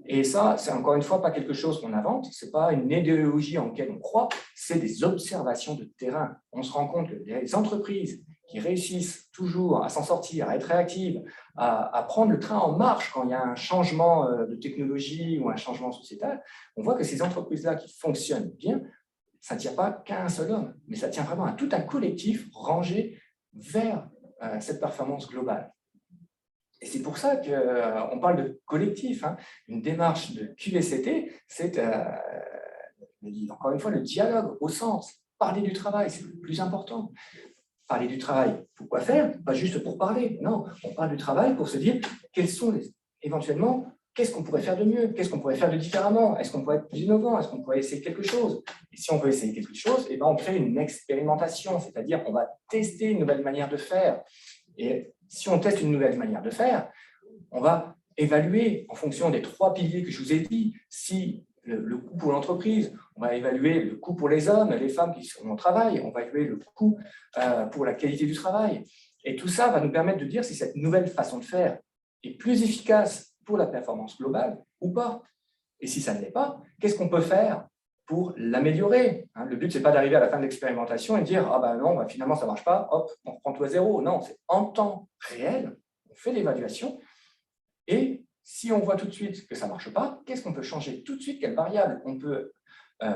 Et ça, c'est encore une fois pas quelque chose qu'on invente, ce n'est pas une idéologie en laquelle on croit, c'est des observations de terrain. On se rend compte que les entreprises qui réussissent toujours à s'en sortir, à être réactives, à prendre le train en marche quand il y a un changement de technologie ou un changement sociétal, on voit que ces entreprises-là qui fonctionnent bien, ça ne tient pas qu'à un seul homme, mais ça tient vraiment à tout un collectif rangé vers cette performance globale. Et c'est pour ça qu'on parle de collectif. Une démarche de QVCT, c'est encore une fois le dialogue au centre. Parler du travail, c'est le plus important. Parler du travail, pourquoi faire? Pas juste pour parler, non. On parle du travail pour se dire quels sont éventuellement, qu'est-ce qu'on pourrait faire de mieux? Qu'est-ce qu'on pourrait faire de différemment? Est-ce qu'on pourrait être plus innovant? Est-ce qu'on pourrait essayer quelque chose? Et si on veut essayer quelque chose, on crée une expérimentation, c'est-à-dire qu'on va tester une nouvelle manière de faire. Et si on teste une nouvelle manière de faire, on va évaluer en fonction des 3 piliers que je vous ai dit, si le coût pour l'entreprise, on va évaluer le coût pour les hommes, les femmes qui sont au travail, on va évaluer le coût pour la qualité du travail. Et tout ça va nous permettre de dire si cette nouvelle façon de faire est plus efficace pour la performance globale ou pas. Et si ça ne l'est pas, qu'est-ce qu'on peut faire pour l'améliorer? Le but, ce n'est pas d'arriver à la fin de l'expérimentation et de dire « Ah ben non, finalement, ça ne marche pas, hop, on reprend tout à zéro ». Non, c'est en temps réel, on fait l'évaluation et si on voit tout de suite que ça ne marche pas, qu'est-ce qu'on peut changer tout de suite? Quelle variable on peut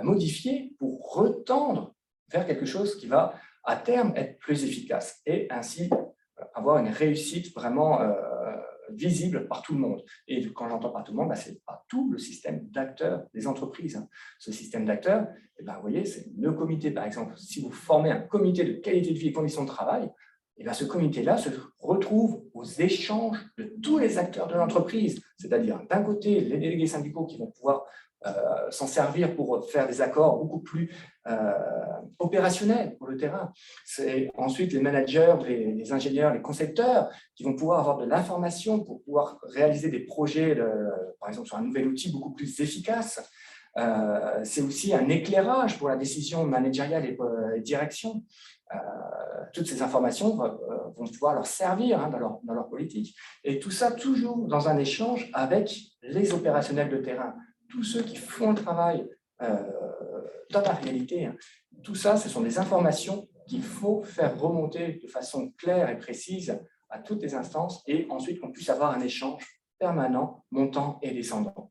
modifier pour retendre vers quelque chose qui va, à terme, être plus efficace et ainsi avoir une réussite vraiment visible par tout le monde. Et quand j'entends par tout le monde, c'est par tout le système d'acteurs des entreprises. Ce système d'acteurs, vous voyez, c'est le comité, par exemple. Si vous formez un comité de qualité de vie et conditions de travail, ce comité-là se retrouve aux échanges de tous les acteurs de l'entreprise, c'est-à-dire d'un côté les délégués syndicaux qui vont pouvoir s'en servir pour faire des accords beaucoup plus opérationnels pour le terrain. C'est ensuite les managers, les ingénieurs, les concepteurs qui vont pouvoir avoir de l'information pour pouvoir réaliser des projets, par exemple sur un nouvel outil beaucoup plus efficace. C'est aussi un éclairage pour la décision managériale et direction. Toutes ces informations vont pouvoir leur servir dans leur politique. Et tout ça toujours dans un échange avec les opérationnels de terrain, tous ceux qui font le travail dans la réalité. Tout ça, ce sont des informations qu'il faut faire remonter de façon claire et précise à toutes les instances et ensuite qu'on puisse avoir un échange permanent, montant et descendant.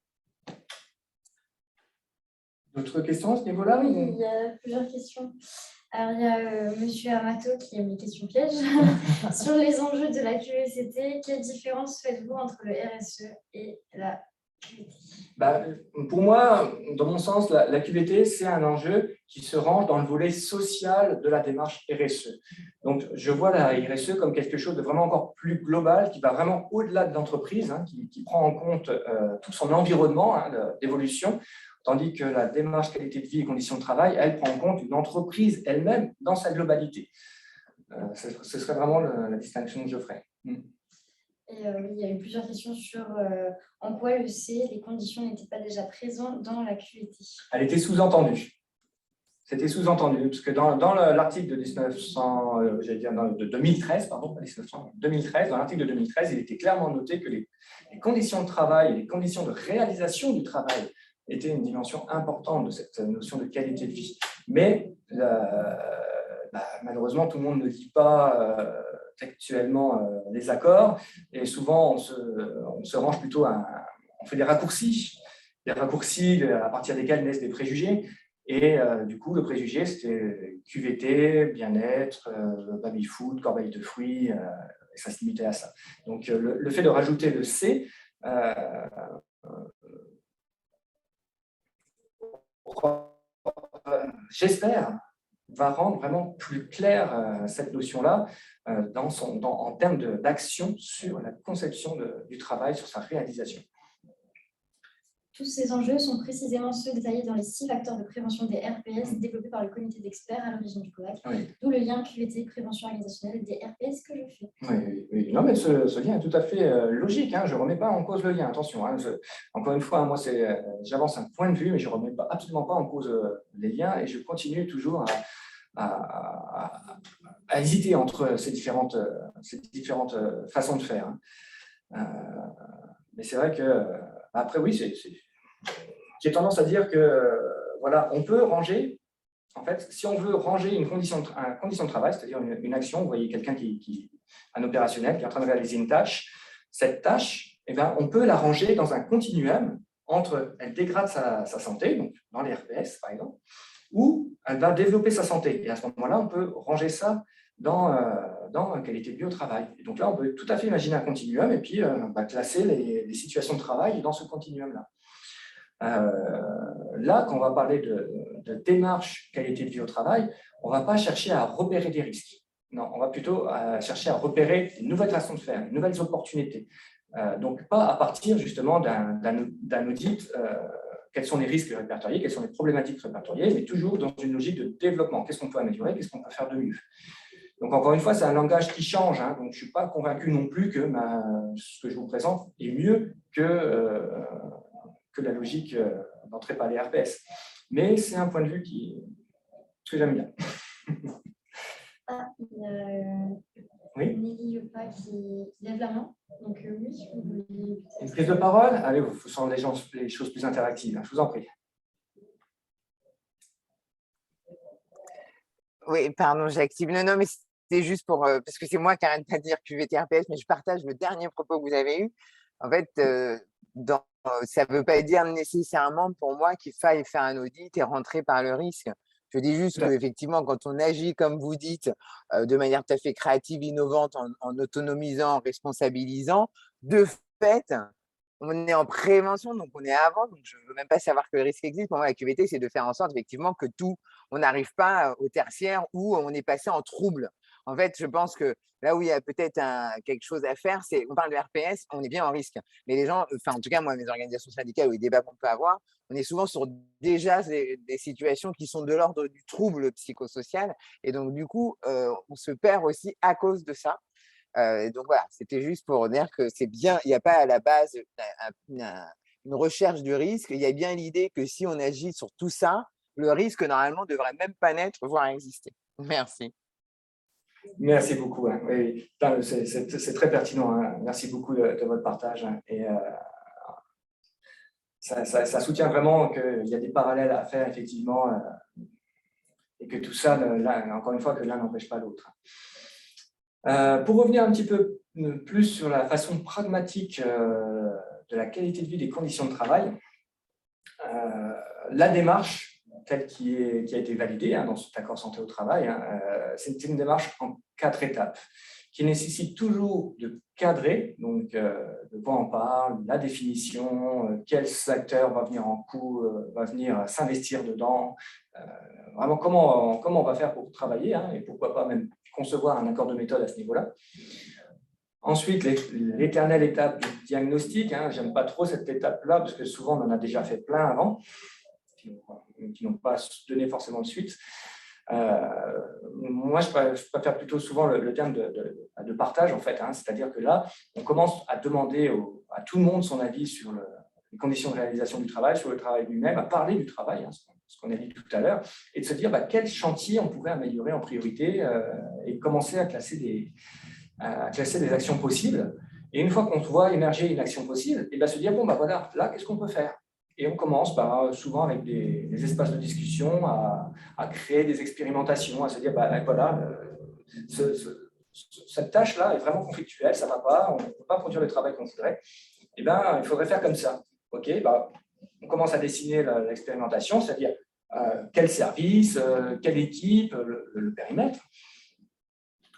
D'autres questions à ce niveau-là?
Oui, il y a plusieurs questions. Alors, il y a Monsieur Amato qui a mis question piège. Sur les enjeux de la QVCT, quelle différence faites-vous entre le RSE et la QVT?
Pour moi, dans mon sens, la QVT, c'est un enjeu qui se range dans le volet social de la démarche RSE. Donc, je vois la RSE comme quelque chose de vraiment encore plus global, qui va vraiment au-delà de l'entreprise, qui prend en compte tout son environnement d'évolution, tandis que la démarche qualité de vie et conditions de travail, elle prend en compte une entreprise elle-même dans sa globalité. Ce serait vraiment la distinction que je ferais.
Et oui, il y a eu plusieurs questions sur en quoi le C, les conditions n'étaient pas déjà présentes dans la QVT.
Elle était sous-entendue. C'était sous-entendu, parce que dans l'article de 2013, pardon, pas 1900, 2013, dans l'article de 2013, il était clairement noté que les conditions de travail et les conditions de réalisation du travail étaient une dimension importante de cette notion de qualité de vie. Mais malheureusement, tout le monde ne lit pas textuellement les accords, et souvent on se range plutôt on fait des raccourcis à partir desquels naissent des préjugés. Et du coup, le préjugé, c'était QVT, bien-être, baby-food, corbeille de fruits, et ça se limitait à ça. Donc, le fait de rajouter le C, j'espère, va rendre vraiment plus claire cette notion-là en termes d'action sur la conception du travail, sur sa réalisation.
Tous ces enjeux sont précisément ceux détaillés dans les 6 facteurs de prévention des RPS développés par le comité d'experts à l'origine du COAC, d'où le lien QVT, prévention organisationnelle des RPS que je fais.
Oui. Non, mais ce lien est tout à fait logique. Je ne remets pas en cause le lien, attention. Encore une fois, moi, j'avance un point de vue, mais je ne remets absolument pas en cause les liens et je continue toujours à hésiter entre ces différentes façons de faire. Mais c'est vrai que, après, oui, j'ai tendance à dire que, voilà, on peut ranger. En fait, si on veut ranger une condition de travail, c'est-à-dire une action, vous voyez quelqu'un un opérationnel qui est en train de réaliser une tâche, cette tâche, on peut la ranger dans un continuum entre elle dégrade sa santé, donc dans les RPS par exemple, ou elle va développer sa santé. Et à ce moment-là, on peut ranger ça dans qualité de vie au travail. Et donc là, on peut tout à fait imaginer un continuum et puis classer les situations de travail dans ce continuum-là. Là, quand on va parler de démarche qualité de vie au travail, on ne va pas chercher à repérer des risques. Non, on va plutôt chercher à repérer une nouvelle façon de faire, de nouvelles opportunités. Donc, pas à partir justement d'un audit, quels sont les risques répertoriés, quelles sont les problématiques répertoriées, mais toujours dans une logique de développement. Qu'est-ce qu'on peut améliorer, qu'est-ce qu'on peut faire de mieux? Donc, encore une fois, c'est un langage qui change. Donc, je ne suis pas convaincu non plus que ce que je vous présente est mieux que la logique d'entrée par les RPS. Mais c'est un point de vue que j'aime bien.
Il y a Nelly Yopa qui lève la main. Donc oui, vous voulez...
Une prise de parole? Allez, vous sentez les choses plus interactives. Je vous en prie.
Oui, pardon, j'active. Non, mais c'est juste pour... parce que c'est moi qui n'arrête pas de dire QVT RPS, mais je partage le dernier propos que vous avez eu. En fait, ça ne veut pas dire nécessairement pour moi qu'il faille faire un audit et rentrer par le risque. Je dis juste qu'effectivement, quand on agit, comme vous dites, de manière tout à fait créative, innovante, en autonomisant, en responsabilisant, de fait, on est en prévention, donc on est avant, donc je ne veux même pas savoir que le risque existe. Pour moi, la QVT, c'est de faire en sorte effectivement que on n'arrive pas au tertiaire où on est passé en trouble. En fait, je pense que là où il y a peut-être quelque chose à faire, c'est, on parle de RPS, on est bien en risque. Mais les gens, en tout cas, moi, mes organisations syndicales ou les débats qu'on peut avoir, on est souvent sur déjà des situations qui sont de l'ordre du trouble psychosocial. Et donc, du coup, on se perd aussi à cause de ça. Donc voilà, c'était juste pour dire que c'est bien, il n'y a pas à la base une recherche du risque, il y a bien l'idée que si on agit sur tout ça, le risque, normalement, ne devrait même pas naître, voire exister. Merci.
Merci beaucoup. Hein. Oui, c'est très pertinent. Hein. Merci beaucoup de votre partage. Hein. Et ça soutient vraiment qu'il y a des parallèles à faire, effectivement, et que tout ça, encore une fois, que l'un n'empêche pas l'autre. Pour revenir un petit peu plus sur la façon pragmatique de la qualité de vie des conditions de travail, la démarche telle qui a été validée dans cet accord santé au travail, c'est une démarche en 4 étapes qui nécessite toujours de cadrer, donc de quoi on parle, la définition, quel acteur va venir en coup, va venir s'investir dedans, vraiment comment on va faire pour travailler, et pourquoi pas même concevoir un accord de méthode à ce niveau-là. Ensuite, l'éternelle étape du diagnostic. Je n'aime pas trop cette étape-là, parce que souvent, on en a déjà fait plein avant, qui n'ont pas donné forcément de suite. Moi, je préfère plutôt souvent le terme de partage, en fait. C'est-à-dire que là, on commence à demander à tout le monde son avis sur les conditions de réalisation du travail, sur le travail lui-même, à parler du travail, ce qu'on a dit tout à l'heure, et de se dire quel chantier on pourrait améliorer en priorité et commencer à classer des actions possibles. Et une fois qu'on voit émerger une action possible, et se dire, voilà, là, qu'est-ce qu'on peut faire? Et on commence souvent avec des espaces de discussion à créer des expérimentations, à se dire, voilà, cette tâche-là est vraiment conflictuelle, ça ne va pas, on ne peut pas produire le travail qu'on voudrait. Il faudrait faire comme ça. OK, on commence à dessiner l'expérimentation, c'est-à-dire quel service, quelle équipe, le périmètre.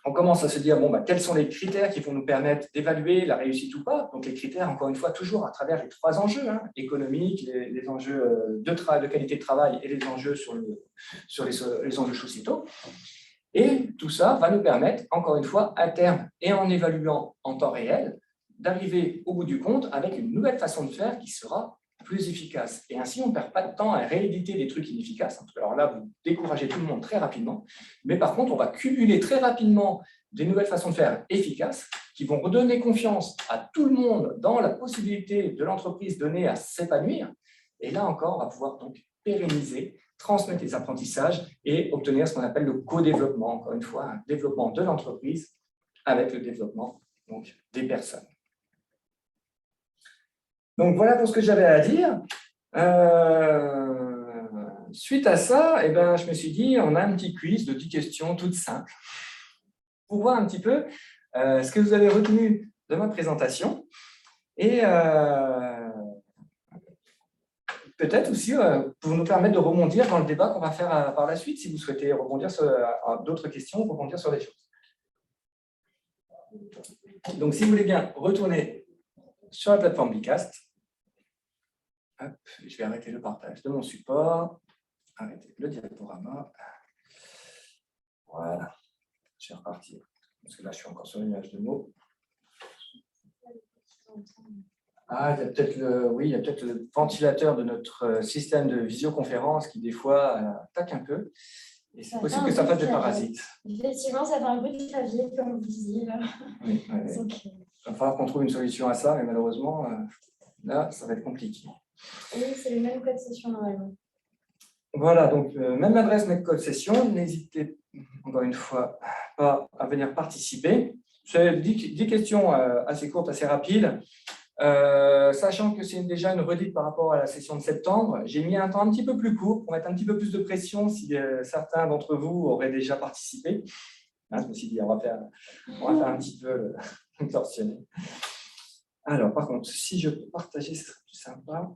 On commence à se dire, quels sont les critères qui vont nous permettre d'évaluer la réussite ou pas. Donc, les critères, encore une fois, toujours à travers les 3 enjeux, économiques, les enjeux de qualité de travail et les enjeux sur les enjeux sociétaux. Et tout ça va nous permettre, encore une fois, à terme et en évaluant en temps réel, d'arriver au bout du compte avec une nouvelle façon de faire qui sera plus efficace. Et ainsi, on ne perd pas de temps à rééditer des trucs inefficaces. Alors là, vous découragez tout le monde très rapidement. Mais par contre, on va cumuler très rapidement des nouvelles façons de faire efficaces qui vont redonner confiance à tout le monde dans la possibilité de l'entreprise donnée à s'épanouir. Et là encore, on va pouvoir donc pérenniser, transmettre les apprentissages et obtenir ce qu'on appelle le co-développement. Encore une fois, un développement de l'entreprise avec le développement donc, des personnes. Donc, voilà pour ce que j'avais à dire. Suite à ça, je me suis dit, on a un petit quiz de 10 questions toutes simples pour voir un petit peu ce que vous avez retenu de ma présentation et peut-être aussi pour nous permettre de rebondir dans le débat qu'on va faire par la suite, si vous souhaitez rebondir sur d'autres questions, rebondir sur des choses. Donc, si vous voulez bien retourner sur la plateforme Bicast, hop, je vais arrêter le partage de mon support, arrêter le diaporama. Voilà, je vais repartir, parce que là, je suis encore sur l'image de mots. Ah, il y a peut-être le ventilateur de notre système de visioconférence qui, des fois, attaque un peu. Et c'est possible que ça fasse des parasites.
Effectivement, ça fait un bruit de clavier, comme vous disiez.
Oui. Il va falloir qu'on trouve une solution à ça, mais malheureusement, là, ça va être compliqué.
Oui, c'est le même code session normalement.
Voilà, donc même adresse, même code session. N'hésitez, encore une fois, pas à venir participer. C'est 10 questions assez courtes, assez rapides. Sachant que c'est déjà une redite par rapport à la session de septembre, j'ai mis un temps un petit peu plus court pour mettre un petit peu plus de pression si certains d'entre vous auraient déjà participé. Je me suis dit, on va faire un petit peu le torsionner. Alors, par contre, si je peux partager, ce serait plus sympa.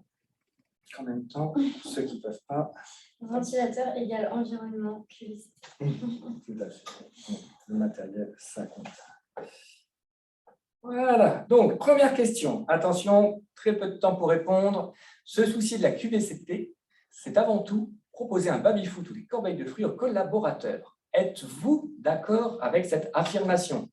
En même temps, ceux qui ne peuvent pas.
Ventilateur égale environnement QVC.
Tout à fait. Le matériel, ça compte. Voilà, donc première question. Attention, très peu de temps pour répondre. Se soucier de la QVCT, c'est avant tout proposer un baby-foot ou des corbeilles de fruits aux collaborateurs. Êtes-vous d'accord avec cette affirmation?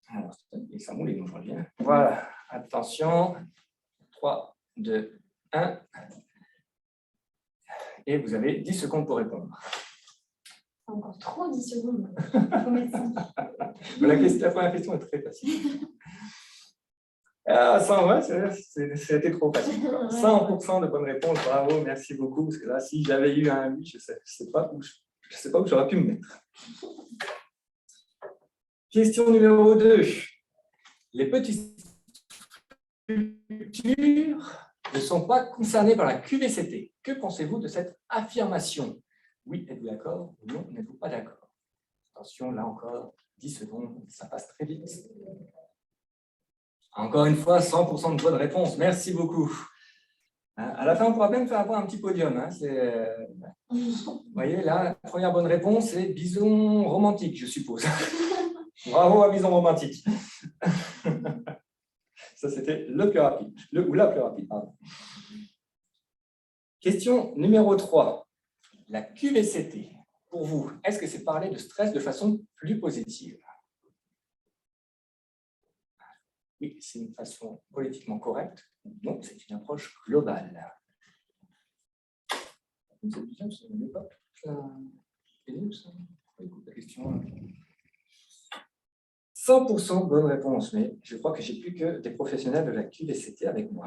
Alors, et ça moule, je reviens. Voilà, attention. 3, 2, 1. Et vous avez 10 secondes pour répondre.
Encore trop 10 secondes.
La première question est très facile. Ah, ça, ouais, c'était trop facile. 100% de bonnes réponses, bravo, merci beaucoup. Parce que là, si j'avais eu un oui, je ne sais pas où j'aurais pu me mettre. Question numéro 2. Les petites structures ne sont pas concernées par la QVCT. Que pensez-vous de cette affirmation? Oui, êtes-vous d'accord? Non, n'êtes-vous pas d'accord? Attention, là encore, 10 secondes, ça passe très vite. Encore une fois, 100% de bonnes réponses. Merci beaucoup. À la fin, on pourra même faire avoir un petit podium. Hein. Vous voyez, là, la première bonne réponse, c'est bison romantique, je suppose. Bravo à bison romantique. Ça, c'était le plus rapide. Ou la plus rapide, pardon. Question numéro 3. La QVCT, pour vous, est-ce que c'est parler de stress de façon plus positive? Oui, c'est une façon politiquement correcte. Non, c'est une approche globale. 100% bonne réponse, mais je crois que j'ai plus que des professionnels de la QVCT avec moi.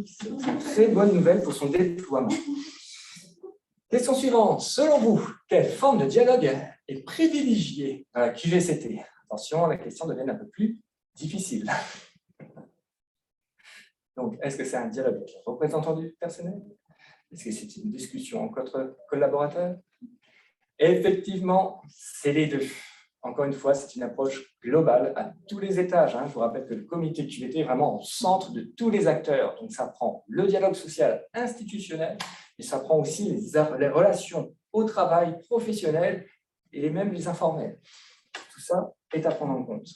C'est une très bonne nouvelle pour son déploiement. Question suivante. Selon vous, quelle forme de dialogue est privilégiée dans la QVCT? Attention, la question devient un peu plus difficile. Donc, est-ce que c'est un dialogue avec les représentants du personnel? Est-ce que c'est une discussion entre collaborateurs? Effectivement, c'est les deux. Encore une fois, c'est une approche globale à tous les étages. Je vous rappelle que le comité QVT est vraiment au centre de tous les acteurs. Donc, ça prend le dialogue social institutionnel, mais ça prend aussi les relations au travail professionnel et même les informels. Tout ça est à prendre en compte.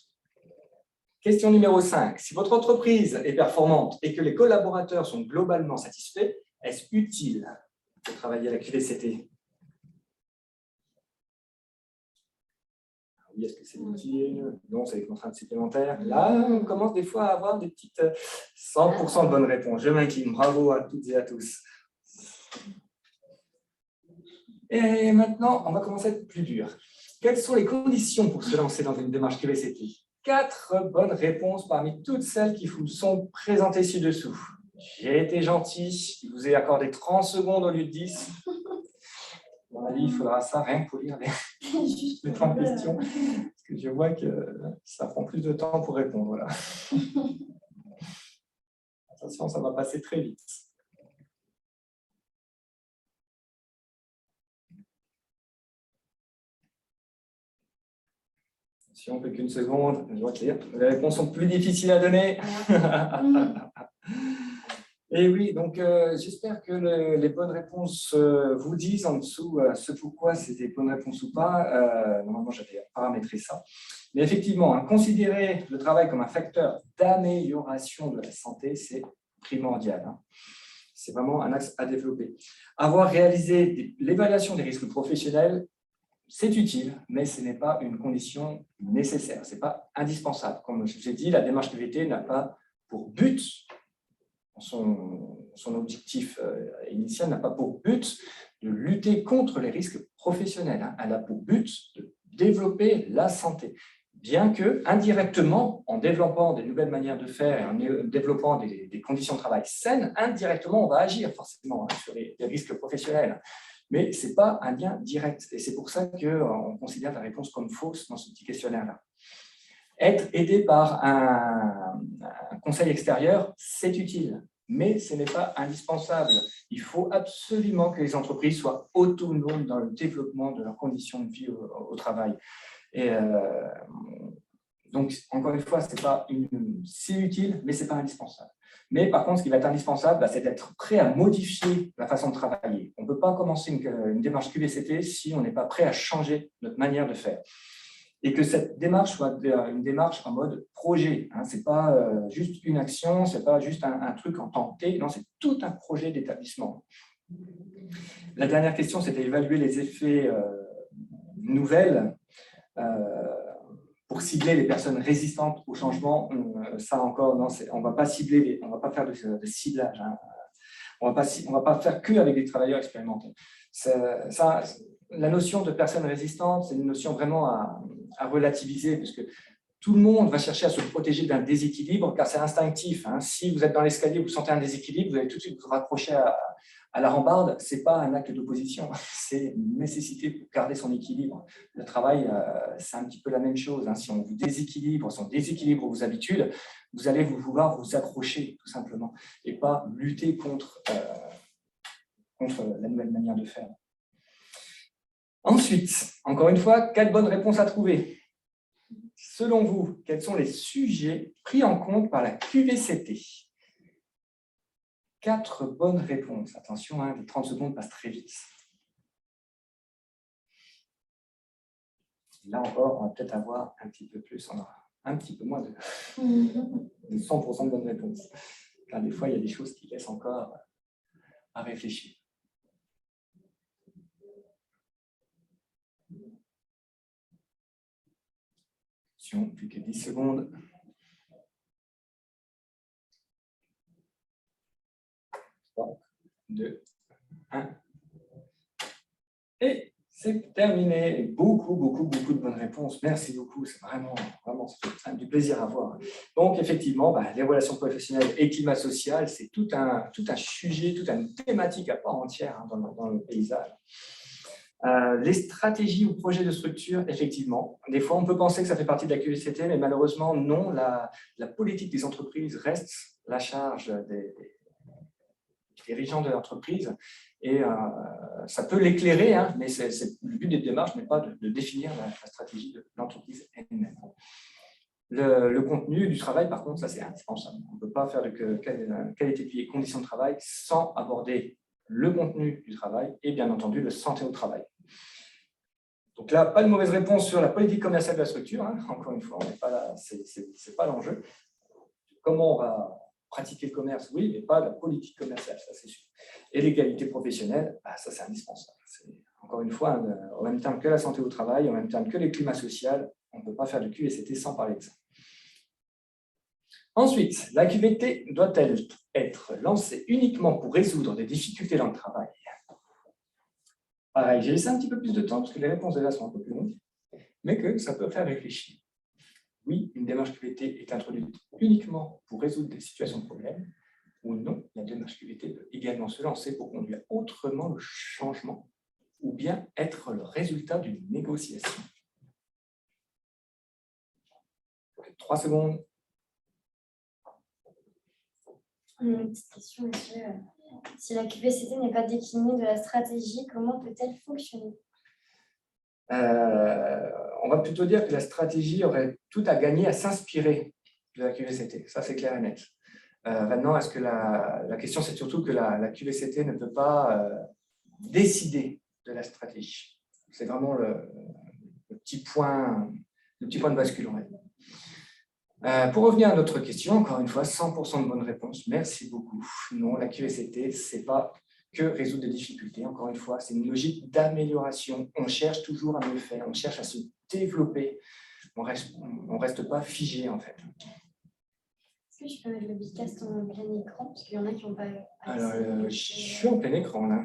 Question numéro 5. Si votre entreprise est performante et que les collaborateurs sont globalement satisfaits, est-ce utile de travailler à la QVCT? Oui, est-ce que c'est utile? Non, c'est des contraintes supplémentaires. Là, on commence des fois à avoir des petites 100% de bonnes réponses. Je m'incline. Bravo à toutes et à tous. Et maintenant, on va commencer à être plus dur. Quelles sont les conditions pour se lancer dans une démarche QVCT? 4 bonnes réponses parmi toutes celles qui vous sont présentées ci-dessous. J'ai été gentil, je vous ai accordé 30 secondes au lieu de 10. Dans la vie, il faudra ça rien que pour lire les 30 questions, parce que je vois que ça prend plus de temps pour répondre. Là. Attention, ça va passer très vite. Si on ne fait qu'une seconde, je vois que les réponses sont plus difficiles à donner. Et oui, donc j'espère que les bonnes réponses vous disent en dessous ce pourquoi c'est des bonnes réponses ou pas. Normalement, j'avais paramétré ça. Mais effectivement, considérer le travail comme un facteur d'amélioration de la santé, c'est primordial. C'est vraiment un axe à développer. Avoir réalisé l'évaluation des risques professionnels, c'est utile, mais ce n'est pas une condition nécessaire, ce n'est pas indispensable. Comme je vous ai dit, la démarche QVT n'a pas pour but, son objectif initial n'a pas pour but de lutter contre les risques professionnels. Elle a pour but de développer la santé. Bien que, indirectement, en développant des nouvelles manières de faire et en développant des conditions de travail saines, indirectement, on va agir forcément sur les risques professionnels. Mais ce n'est pas un lien direct. Et c'est pour ça qu'on considère la réponse comme fausse dans ce petit questionnaire-là. Être aidé par un conseil extérieur, c'est utile, mais ce n'est pas indispensable. Il faut absolument que les entreprises soient autonomes dans le développement de leurs conditions de vie au travail. Et donc, encore une fois, c'est utile, mais ce n'est pas indispensable. Mais par contre, ce qui va être indispensable, c'est d'être prêt à modifier la façon de travailler. On ne peut pas commencer une démarche QVCT si on n'est pas prêt à changer notre manière de faire. Et que cette démarche soit une démarche en mode projet. Ce n'est pas juste une action, ce n'est pas juste un truc en temps T, non, c'est tout un projet d'établissement. La dernière question, c'était évaluer les effets nouvelles pour cibler les personnes résistantes au changement. Ça encore, non, on ne va pas cibler, on ne va pas faire de ciblage. On ne va pas faire qu'avec des travailleurs expérimentés. La notion de personnes résistantes, c'est une notion vraiment à relativiser, parce que tout le monde va chercher à se protéger d'un déséquilibre, car c'est instinctif. Hein. Si vous êtes dans l'escalier, vous sentez un déséquilibre, vous allez tout de suite vous raccrocher à la rambarde. Ce n'est pas un acte d'opposition, c'est une nécessité pour garder son équilibre. Le travail, c'est un petit peu la même chose. Hein. Si on vous déséquilibre, si on déséquilibre vos habitudes, vous allez vouloir vous accrocher, tout simplement, et pas lutter contre la nouvelle manière de faire. Ensuite, encore une fois, 4 bonnes réponses à trouver. Selon vous, quels sont les sujets pris en compte par la QVCT? 4 bonnes réponses. Attention, hein, les 30 secondes passent très vite. Là encore, on va peut-être avoir un petit peu plus, on aura un petit peu moins de 100% de bonnes réponses. Car des fois, il y a des choses qui laissent encore à réfléchir. Plus que 10 secondes. 3, 2, 1. Et c'est terminé. Beaucoup de bonnes réponses. Merci beaucoup. C'est vraiment ça fait du plaisir à voir. Donc, effectivement, les relations professionnelles et climat social, c'est tout un sujet, toute une thématique à part entière, hein, dans le paysage. Les stratégies ou projets de structure, effectivement. Des fois, on peut penser que ça fait partie de la QVCT, mais malheureusement, non. La politique des entreprises reste la charge des dirigeants de l'entreprise. Et ça peut l'éclairer, hein, mais le but des démarches n'est pas de définir la stratégie de l'entreprise elle-même. Le contenu du travail, par contre, ça c'est indispensable. On ne peut pas faire de qualité de vie et conditions de travail sans aborder le contenu du travail et bien entendu le santé au travail. Donc là, pas de mauvaise réponse sur la politique commerciale de la structure. Hein. Encore une fois, ce n'est pas l'enjeu. Comment on va pratiquer le commerce? Oui, mais pas la politique commerciale, ça c'est sûr. Et l'égalité professionnelle, ça c'est indispensable. Encore une fois, en même temps que la santé au travail, en même temps que les climats sociaux, on ne peut pas faire de QVCT sans parler de ça. Ensuite, la QVT doit-elle être lancée uniquement pour résoudre des difficultés dans le travail? Pareil, j'ai laissé un petit peu plus de temps parce que les réponses de là sont un peu plus longues, mais que ça peut faire réfléchir. Oui, une démarche QVT est introduite uniquement pour résoudre des situations de problème, ou non, la démarche QVT peut également se lancer pour conduire autrement le changement, ou bien être le résultat d'une négociation. 3 secondes.
Une petite question, monsieur. Si la QVCT n'est pas déclinée de la stratégie, comment peut-elle fonctionner?
On va plutôt dire que la stratégie aurait tout à gagner à s'inspirer de la QVCT. Ça, c'est clair et net. Maintenant, est-ce que la question, c'est surtout que la QVCT ne peut pas décider de la stratégie. C'est vraiment le petit point de bascule, on va dire. Pour revenir à notre question, encore une fois, 100% de bonnes réponses. Merci beaucoup. Non, la QVCT, ce n'est pas que résoudre des difficultés. Encore une fois, c'est une logique d'amélioration. On cherche toujours à mieux faire, on cherche à se développer. On reste pas figé, en fait.
Est-ce que je peux mettre le Bicast en plein écran? Parce qu'il y en a qui n'ont pas accès.
Alors, je suis en plein écran, là.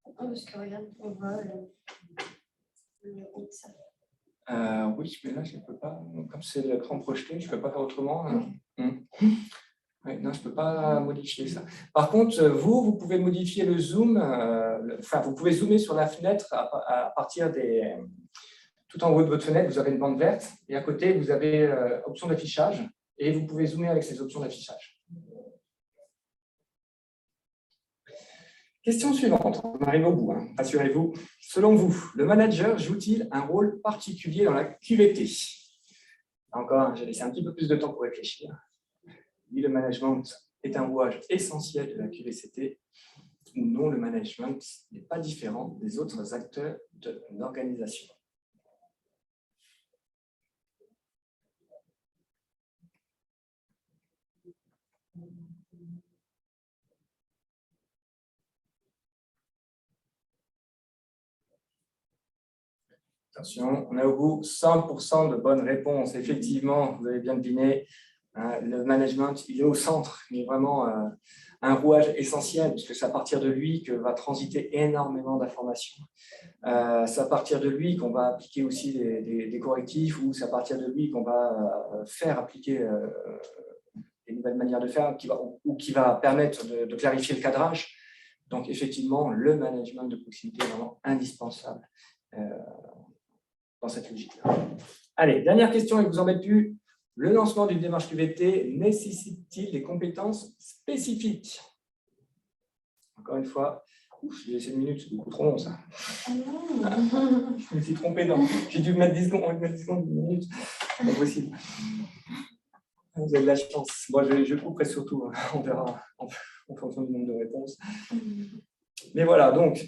Non, parce que regarde, on voit le haut de ça.
Oui, mais là, je ne peux pas. Comme c'est l'écran projeté, je ne peux pas faire autrement. Oui, non, je ne peux pas modifier ça. Par contre, vous pouvez modifier le zoom. Vous pouvez zoomer sur la fenêtre à partir des... Tout en haut de votre fenêtre, vous avez une bande verte. Et à côté, vous avez option d'affichage. Et vous pouvez zoomer avec ces options d'affichage. Question suivante, on arrive au bout, hein. Rassurez-vous. Selon vous, le manager joue-t-il un rôle particulier dans la QVT? Encore, j'ai laissé un petit peu plus de temps pour réfléchir. Oui, le management est un rouage essentiel de la QVCT, ou non, le management n'est pas différent des autres acteurs de l'organisation. Attention, on est au bout, 100% de bonnes réponses. Effectivement, vous avez bien deviné, Le management, il est au centre, il est vraiment un rouage essentiel, puisque c'est à partir de lui que va transiter énormément d'informations. C'est à partir de lui qu'on va appliquer aussi des correctifs, ou c'est à partir de lui qu'on va faire appliquer des nouvelles manières de faire, qui va permettre de clarifier le cadrage. Donc, effectivement, le management de proximité est vraiment indispensable dans cette logique-là. Allez, dernière question, et vous en mettez plus. Le lancement d'une démarche QVT nécessite-t-il des compétences spécifiques? Encore une fois, j'ai laissé une minute, c'est beaucoup trop long ça. Je me suis trompé, j'ai dû mettre 10 secondes, 10 minutes. C'est pas possible. Vous avez de la chance. Moi, je couperai surtout, on verra en fonction du nombre de réponses. Mais voilà, donc,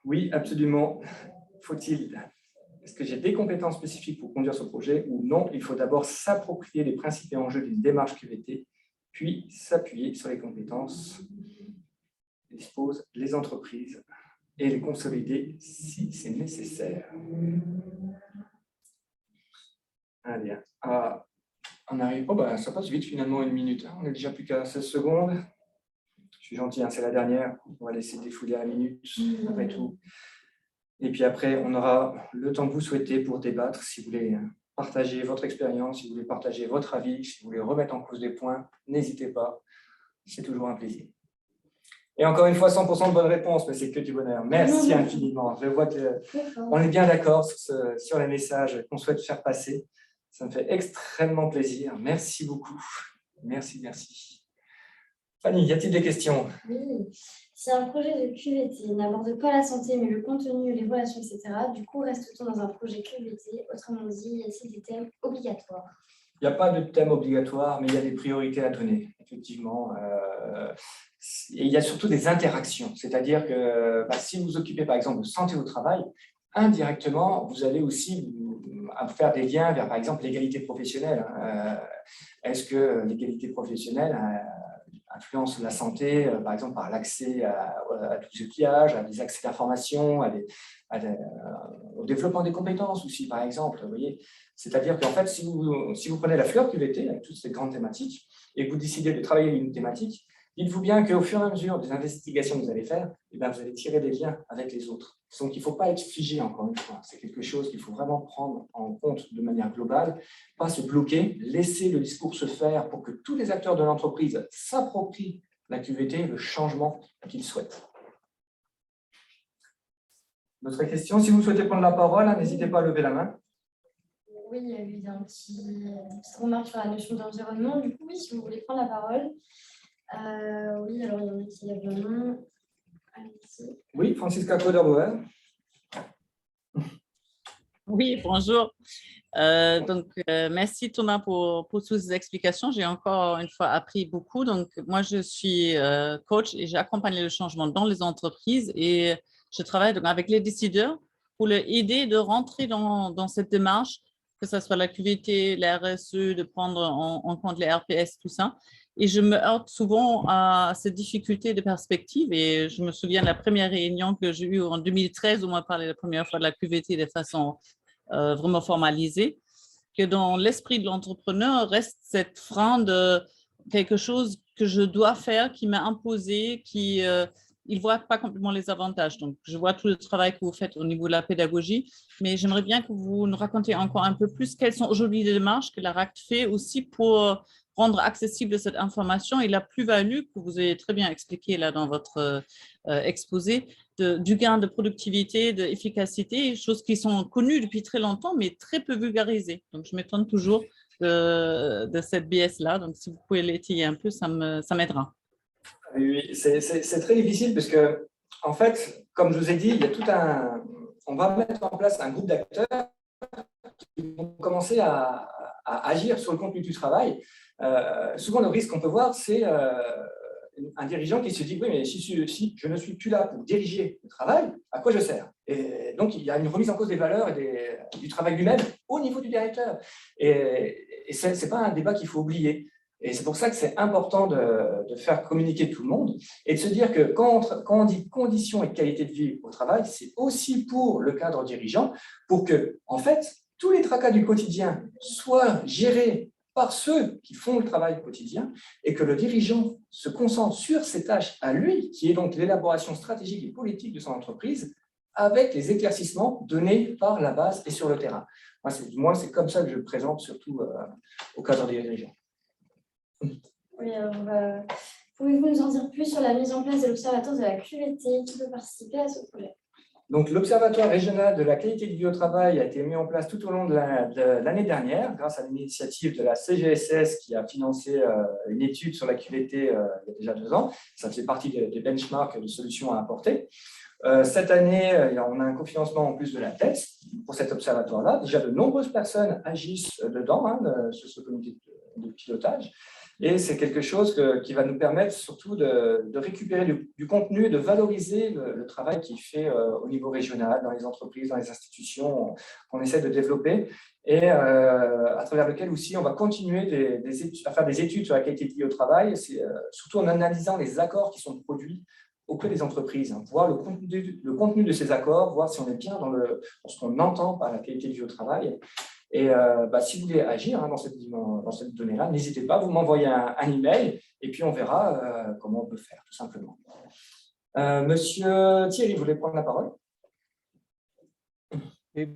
oui, absolument, est-ce que j'ai des compétences spécifiques pour conduire ce projet ou non? Il faut d'abord s'approprier les principes et enjeux d'une démarche QVT, puis s'appuyer sur les compétences que disposent les entreprises et les consolider si c'est nécessaire. Allez, on arrive. Ça passe vite finalement, 1 minute. On n'est déjà plus qu'à 16 secondes. Je suis gentil, c'est la dernière. On va laisser défouler la minute après tout. Et puis après, on aura le temps que vous souhaitez pour débattre. Si vous voulez partager votre expérience, si vous voulez partager votre avis, si vous voulez remettre en cause des points, n'hésitez pas. C'est toujours un plaisir. Et encore une fois, 100% de bonnes réponses, mais c'est que du bonheur. Merci infiniment. Je vois qu'on est bien d'accord sur les messages qu'on souhaite faire passer. Ça me fait extrêmement plaisir. Merci beaucoup. Merci. Fanny, y a-t-il des questions?
Oui. Si un projet de QVT n'aborde pas la santé, mais le contenu, les relations, etc., du coup, reste-t-on dans un projet QVT? Autrement dit, y a-t-il des thèmes obligatoires?
Il n'y a pas de thème obligatoire, mais il y a des priorités à donner, effectivement. Et il y a surtout des interactions. C'est-à-dire que si vous vous occupez, par exemple, de santé au travail, indirectement, vous allez aussi faire des liens vers, par exemple, l'égalité professionnelle. Est-ce que l'égalité professionnelle influence la santé, par exemple, par l'accès à tous les outillages, à des accès d'information, au développement des compétences aussi, par exemple. Vous voyez, c'est-à-dire qu'en fait, si vous prenez la fleur QVT, avec toutes ces grandes thématiques, et que vous décidez de travailler une thématique, dites-vous bien qu'au fur et à mesure des investigations que vous allez faire, vous allez tirer des liens avec les autres. Donc, il ne faut pas être figé, encore une fois. C'est quelque chose qu'il faut vraiment prendre en compte de manière globale, pas se bloquer, laisser le discours se faire pour que tous les acteurs de l'entreprise s'approprient la QVT, le changement qu'ils souhaitent. D'autres questions? Si vous souhaitez prendre la parole, n'hésitez pas à lever la main.
Oui, il y a eu une petite remarque sur la notion d'environnement. Du coup, oui, si vous voulez prendre la parole. Oui, alors il y en a qui lèvent la main. Allez-y.
Oui, Francisca Coder-Bauer.
Oui, bonjour. Merci Thomas pour toutes ces explications. J'ai encore une fois appris beaucoup. Donc, moi, je suis coach et j'accompagne le changement dans les entreprises et je travaille donc avec les décideurs pour leur aider de rentrer dans cette démarche, que ce soit la QVT, la RSE, de prendre en compte les RPS, tout ça. Et je me heurte souvent à ces difficultés de perspective. Et je me souviens de la première réunion que j'ai eue en 2013 où on m'a parlé la première fois de la QVT de façon vraiment formalisée, que dans l'esprit de l'entrepreneur reste cette frein de quelque chose que je dois faire, qui m'est imposé, il ne voit pas complètement les avantages. Donc, je vois tout le travail que vous faites au niveau de la pédagogie, mais j'aimerais bien que vous nous racontiez encore un peu plus quelles sont aujourd'hui les démarches que la RACT fait aussi pour rendre accessible cette information et la plus-value que vous avez très bien expliqué là dans votre exposé, du gain de productivité, d'efficacité, choses qui sont connues depuis très longtemps, mais très peu vulgarisées. Donc, je m'étonne toujours de cette BS-là. Donc, si vous pouvez l'étayer un peu, ça m'aidera.
Oui, c'est très difficile parce que, en fait, comme je vous ai dit, il y a tout on va mettre en place un groupe d'acteurs qui vont commencer à agir sur le contenu du travail. Souvent, le risque qu'on peut voir, c'est un dirigeant qui se dit « Oui, mais si je ne suis plus là pour diriger le travail, à quoi je sers ?» Et donc, il y a une remise en cause des valeurs et du travail lui-même au niveau du directeur. Et ce n'est pas un débat qu'il faut oublier. Et c'est pour ça que c'est important de faire communiquer tout le monde et de se dire que quand on dit conditions et qualité de vie au travail, c'est aussi pour le cadre dirigeant, pour que, en fait, tous les tracas du quotidien soient gérés par ceux qui font le travail quotidien et que le dirigeant se concentre sur ses tâches à lui, qui est donc l'élaboration stratégique et politique de son entreprise, avec les éclaircissements donnés par la base et sur le terrain. Moi, c'est comme ça que je le présente, surtout au cadre des dirigeants.
Oui, alors, pouvez-vous nous en dire plus sur la mise en place de l'Observatoire de la QVT qui peut participer à ce projet?
Donc, l'Observatoire régional de la qualité de vie au travail a été mis en place tout au long de l'année dernière grâce à l'initiative de la CGSS qui a financé une étude sur la QVT il y a déjà 2 ans. Ça fait partie des benchmarks de solutions à apporter. Cette année, on a un cofinancement en plus de la TES pour cet observatoire-là. Déjà, de nombreuses personnes agissent dedans, sur ce comité de pilotage. Et c'est quelque chose qui va nous permettre surtout de récupérer du contenu et de valoriser le travail qui est fait au niveau régional, dans les entreprises, dans les institutions, qu'on essaie de développer et à travers lequel aussi on va continuer à faire des études sur la qualité de vie au travail, surtout en analysant les accords qui sont produits auprès des entreprises, voir le contenu de ces accords, voir si on est bien dans ce qu'on entend par la qualité de vie au travail. Et si vous voulez agir dans cette donnée-là, n'hésitez pas, vous m'envoyez un email et puis on verra comment on peut faire, tout simplement. Monsieur Thierry, vous voulez prendre la parole?
Oui,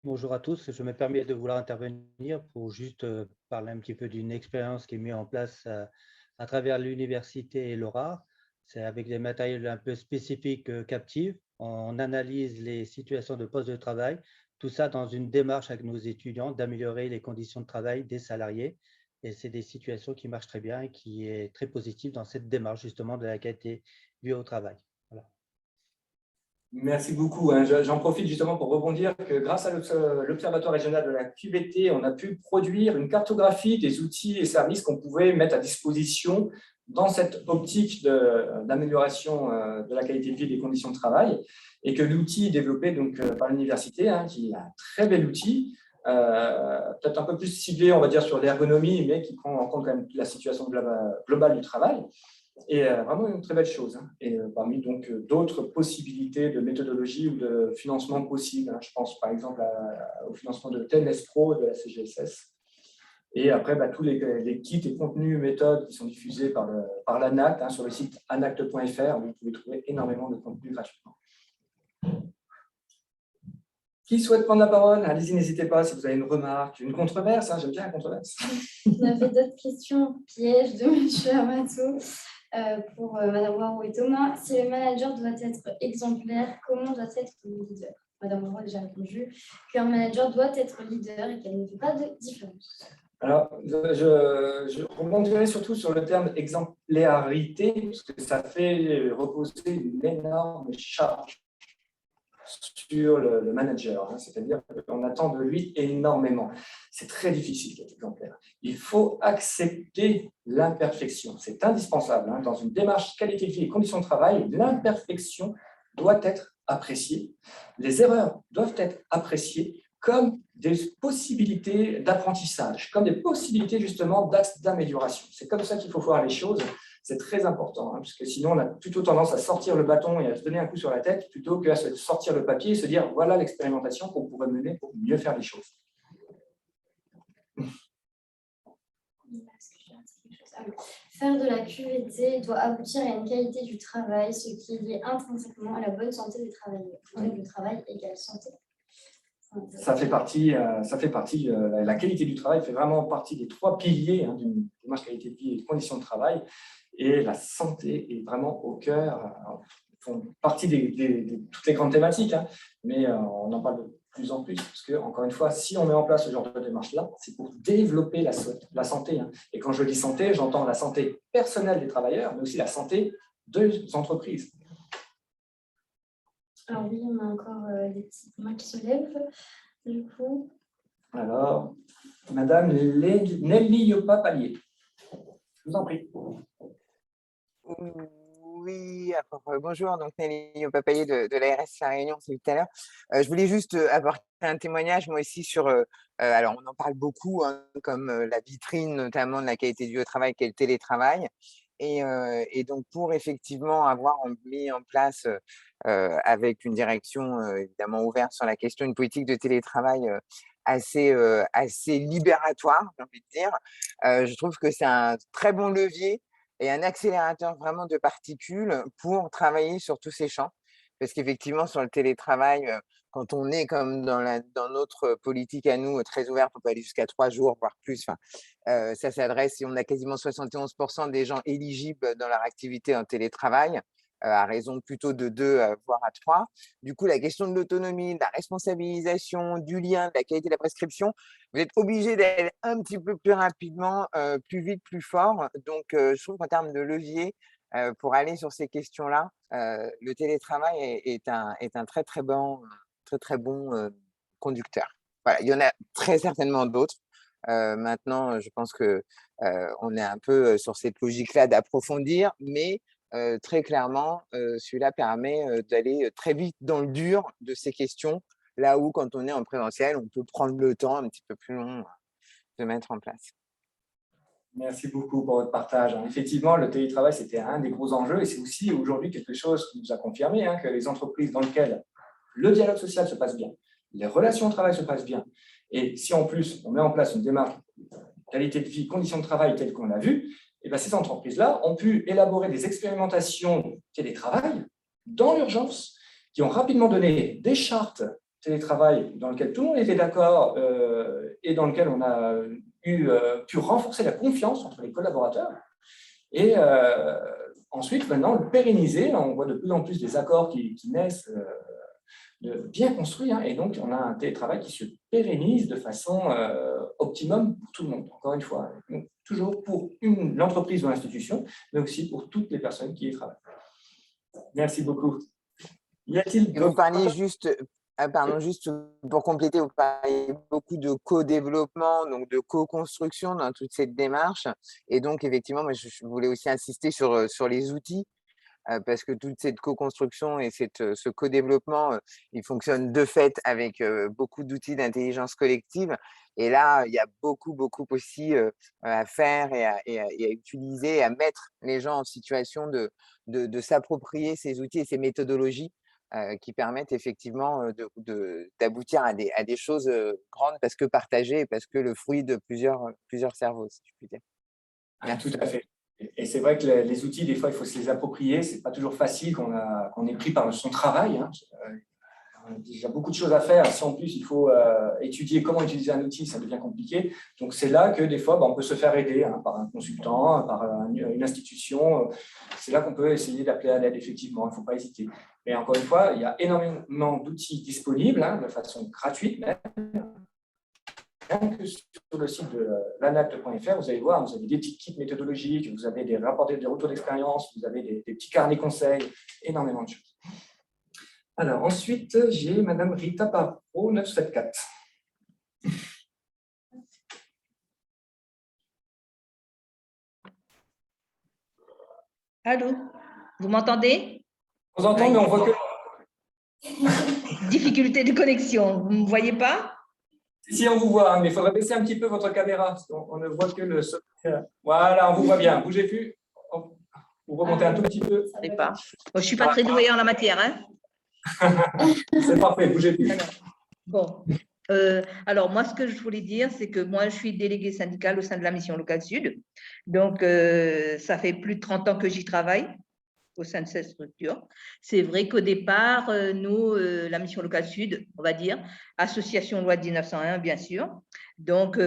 bonjour à tous. Je me permets de vouloir intervenir pour juste parler un petit peu d'une expérience qui est mise en place à travers l'université et l'ORA. C'est avec des matériels un peu spécifiques captifs. On analyse les situations de poste de travail, tout ça dans une démarche avec nos étudiants d'améliorer les conditions de travail des salariés. Et c'est des situations qui marchent très bien et qui est très positive dans cette démarche justement de la qualité vue au travail. Voilà.
Merci beaucoup. J'en profite justement pour rebondir que grâce à l'Observatoire régional de la QVT, on a pu produire une cartographie des outils et services qu'on pouvait mettre à disposition dans cette optique d'amélioration de la qualité de vie et des conditions de travail, et que l'outil développé donc, par l'université, qui est un très bel outil, peut-être un peu plus ciblé, on va dire, sur l'ergonomie, mais qui prend en compte quand même la situation globale du travail, et vraiment une très belle chose. Et parmi donc d'autres possibilités de méthodologie ou de financement possible, je pense par exemple au financement de TNS Pro de la CGSS. Et après, tous les kits et contenus, méthodes qui sont diffusés par l'ANACT sur le site anact.fr, où vous pouvez trouver énormément de contenu gratuitement. Qui souhaite prendre la parole? Allez-y, n'hésitez pas si vous avez une remarque, une controverse. J'aime bien la controverse.
On avait d'autres questions pièges de M. Amato pour Mme Waro et Thomas. Si le manager doit être exemplaire, comment doit être le leader? Mme Waro a déjà répondu qu'un manager doit être leader et qu'elle ne fait pas de différence.
Alors, je rebondirai surtout sur le terme exemplarité, parce que ça fait reposer une énorme charge sur le manager, c'est-à-dire qu'on attend de lui énormément. C'est très difficile d'être exemplaire. Il faut accepter l'imperfection. C'est indispensable. Dans une démarche qualité de vie et conditions de travail, l'imperfection doit être appréciée. Les erreurs doivent être appréciées comme des possibilités d'apprentissage, comme des possibilités justement d'axes d'amélioration. C'est comme ça qu'il faut voir les choses. C'est très important, parce que sinon, on a plutôt tendance à sortir le bâton et à se donner un coup sur la tête, plutôt qu'à sortir le papier et se dire, voilà l'expérimentation qu'on pourrait mener pour mieux faire les choses.
Faire de la QVT doit aboutir à une qualité du travail, ce qui est lié intrinsèquement à la bonne santé des travailleurs. Le travail égale santé.
Ça fait partie, la qualité du travail fait vraiment partie des 3 piliers d'une démarche qualité de vie et de conditions de travail. Et la santé est vraiment au cœur, font partie de toutes les grandes thématiques, mais on en parle de plus en plus, parce que, encore une fois, si on met en place ce genre de démarche-là, c'est pour développer la santé. Et quand je dis santé, j'entends la santé personnelle des travailleurs, mais aussi la santé des entreprises.
Alors oui, on a encore des petites mains qui se lèvent, du coup.
Alors, Madame Nelly Yopa-Pallier, je vous en prie.
Oui, bonjour, donc Nelly Yopa-Pallier de l'ARS La Réunion, c'est tout à l'heure. Je voulais juste apporter un témoignage, moi aussi, sur, alors on en parle beaucoup, comme la vitrine notamment de la qualité du travail, qui est le télétravail. Et donc, pour effectivement avoir mis en place, avec une direction évidemment ouverte sur la question, une politique de télétravail assez libératoire, j'ai envie de dire. Je trouve que c'est un très bon levier et un accélérateur vraiment de particules pour travailler sur tous ces champs. Parce qu'effectivement, sur le télétravail, quand on est comme dans notre politique à nous, très ouverte, on peut aller jusqu'à 3 jours, voire plus. Enfin, ça s'adresse, et on a quasiment 71% des gens éligibles dans leur activité en télétravail, à raison plutôt de 2, voire à 3. Du coup, la question de l'autonomie, de la responsabilisation, du lien, de la qualité de la prescription, vous êtes obligé d'aller un petit peu plus rapidement, plus vite, plus fort. Donc, je trouve qu'en termes de levier, pour aller sur ces questions-là, le télétravail est un très, très bon, conducteur. Voilà, il y en a très certainement d'autres. Maintenant, je pense que, on est un peu, sur cette logique-là d'approfondir, mais très clairement, celui-là permet, d'aller, très vite dans le dur de ces questions, là où quand on est en présentiel, on peut prendre le temps un petit peu plus long de mettre en place.
Merci beaucoup pour votre partage. Effectivement, le télétravail, c'était un des gros enjeux et c'est aussi aujourd'hui quelque chose qui nous a confirmé que les entreprises dans lesquelles le dialogue social se passe bien, les relations au travail se passent bien, et si en plus on met en place une démarche qualité de vie, conditions de travail telles qu'on l'a vu, et bien ces entreprises-là ont pu élaborer des expérimentations télétravail dans l'urgence qui ont rapidement donné des chartes télétravail dans lesquelles tout le monde était d'accord et dans lesquelles on a pu renforcer la confiance entre les collaborateurs. Et ensuite, maintenant, le pérenniser. On voit de plus en plus des accords qui naissent bien construits. Et donc, on a un télétravail qui se pérennise de façon optimum pour tout le monde. Encore une fois, donc, toujours pour l'entreprise ou l'institution, mais aussi pour toutes les personnes qui y travaillent. Merci beaucoup. Y a-t-il
Vous parliez juste, pardon, juste pour compléter, vous parliez beaucoup de co-développement, donc de co-construction dans toute cette démarche. Et donc, effectivement, moi, je voulais aussi insister sur les outils, parce que toute cette co-construction et ce co-développement, il fonctionne de fait avec beaucoup d'outils d'intelligence collective. Et là, il y a beaucoup aussi à faire et à utiliser, à mettre les gens en situation de s'approprier ces outils et ces méthodologies qui permettent effectivement d'aboutir à des choses grandes parce que partagées et parce que le fruit de plusieurs cerveaux, si je puis dire.
Tout à fait. Et c'est vrai que les outils, des fois, il faut se les approprier. Ce n'est pas toujours facile qu'on est pris par son travail. On a déjà beaucoup de choses à faire. Si en plus, il faut étudier comment utiliser un outil, ça devient compliqué. Donc, c'est là que des fois, on peut se faire aider par un consultant, par une institution. C'est là qu'on peut essayer d'appeler à l'aide, effectivement. Il ne faut pas hésiter. Mais encore une fois, il y a énormément d'outils disponibles, de façon gratuite même. Rien que sur le site de l'anact.fr, vous allez voir, vous avez des petits kits méthodologiques, vous avez des retours d'expérience, vous avez des petits carnets conseils, énormément de choses. Alors, ensuite, j'ai Madame Rita Paro, 974.
Allô, vous m'entendez?
On vous entend, mais on voit que…
Difficulté de connexion, vous ne me voyez pas?
Si, on vous voit, mais il faudrait baisser un petit peu votre caméra. On ne voit que le… Voilà, on vous voit bien. Bougez plus. Vous remontez un tout petit peu.
Je ne sais pas. Bon, je ne suis pas très douée en la matière.
C'est parfait, bougez plus.
Bon. Alors, moi, ce que je voulais dire, c'est que moi, je suis déléguée syndicale au sein de la mission locale Sud. Donc, ça fait plus de 30 ans que j'y travaille au sein de cette structure. C'est vrai qu'au départ, nous, la mission locale Sud, on va dire, association loi de 1901, bien sûr. Donc,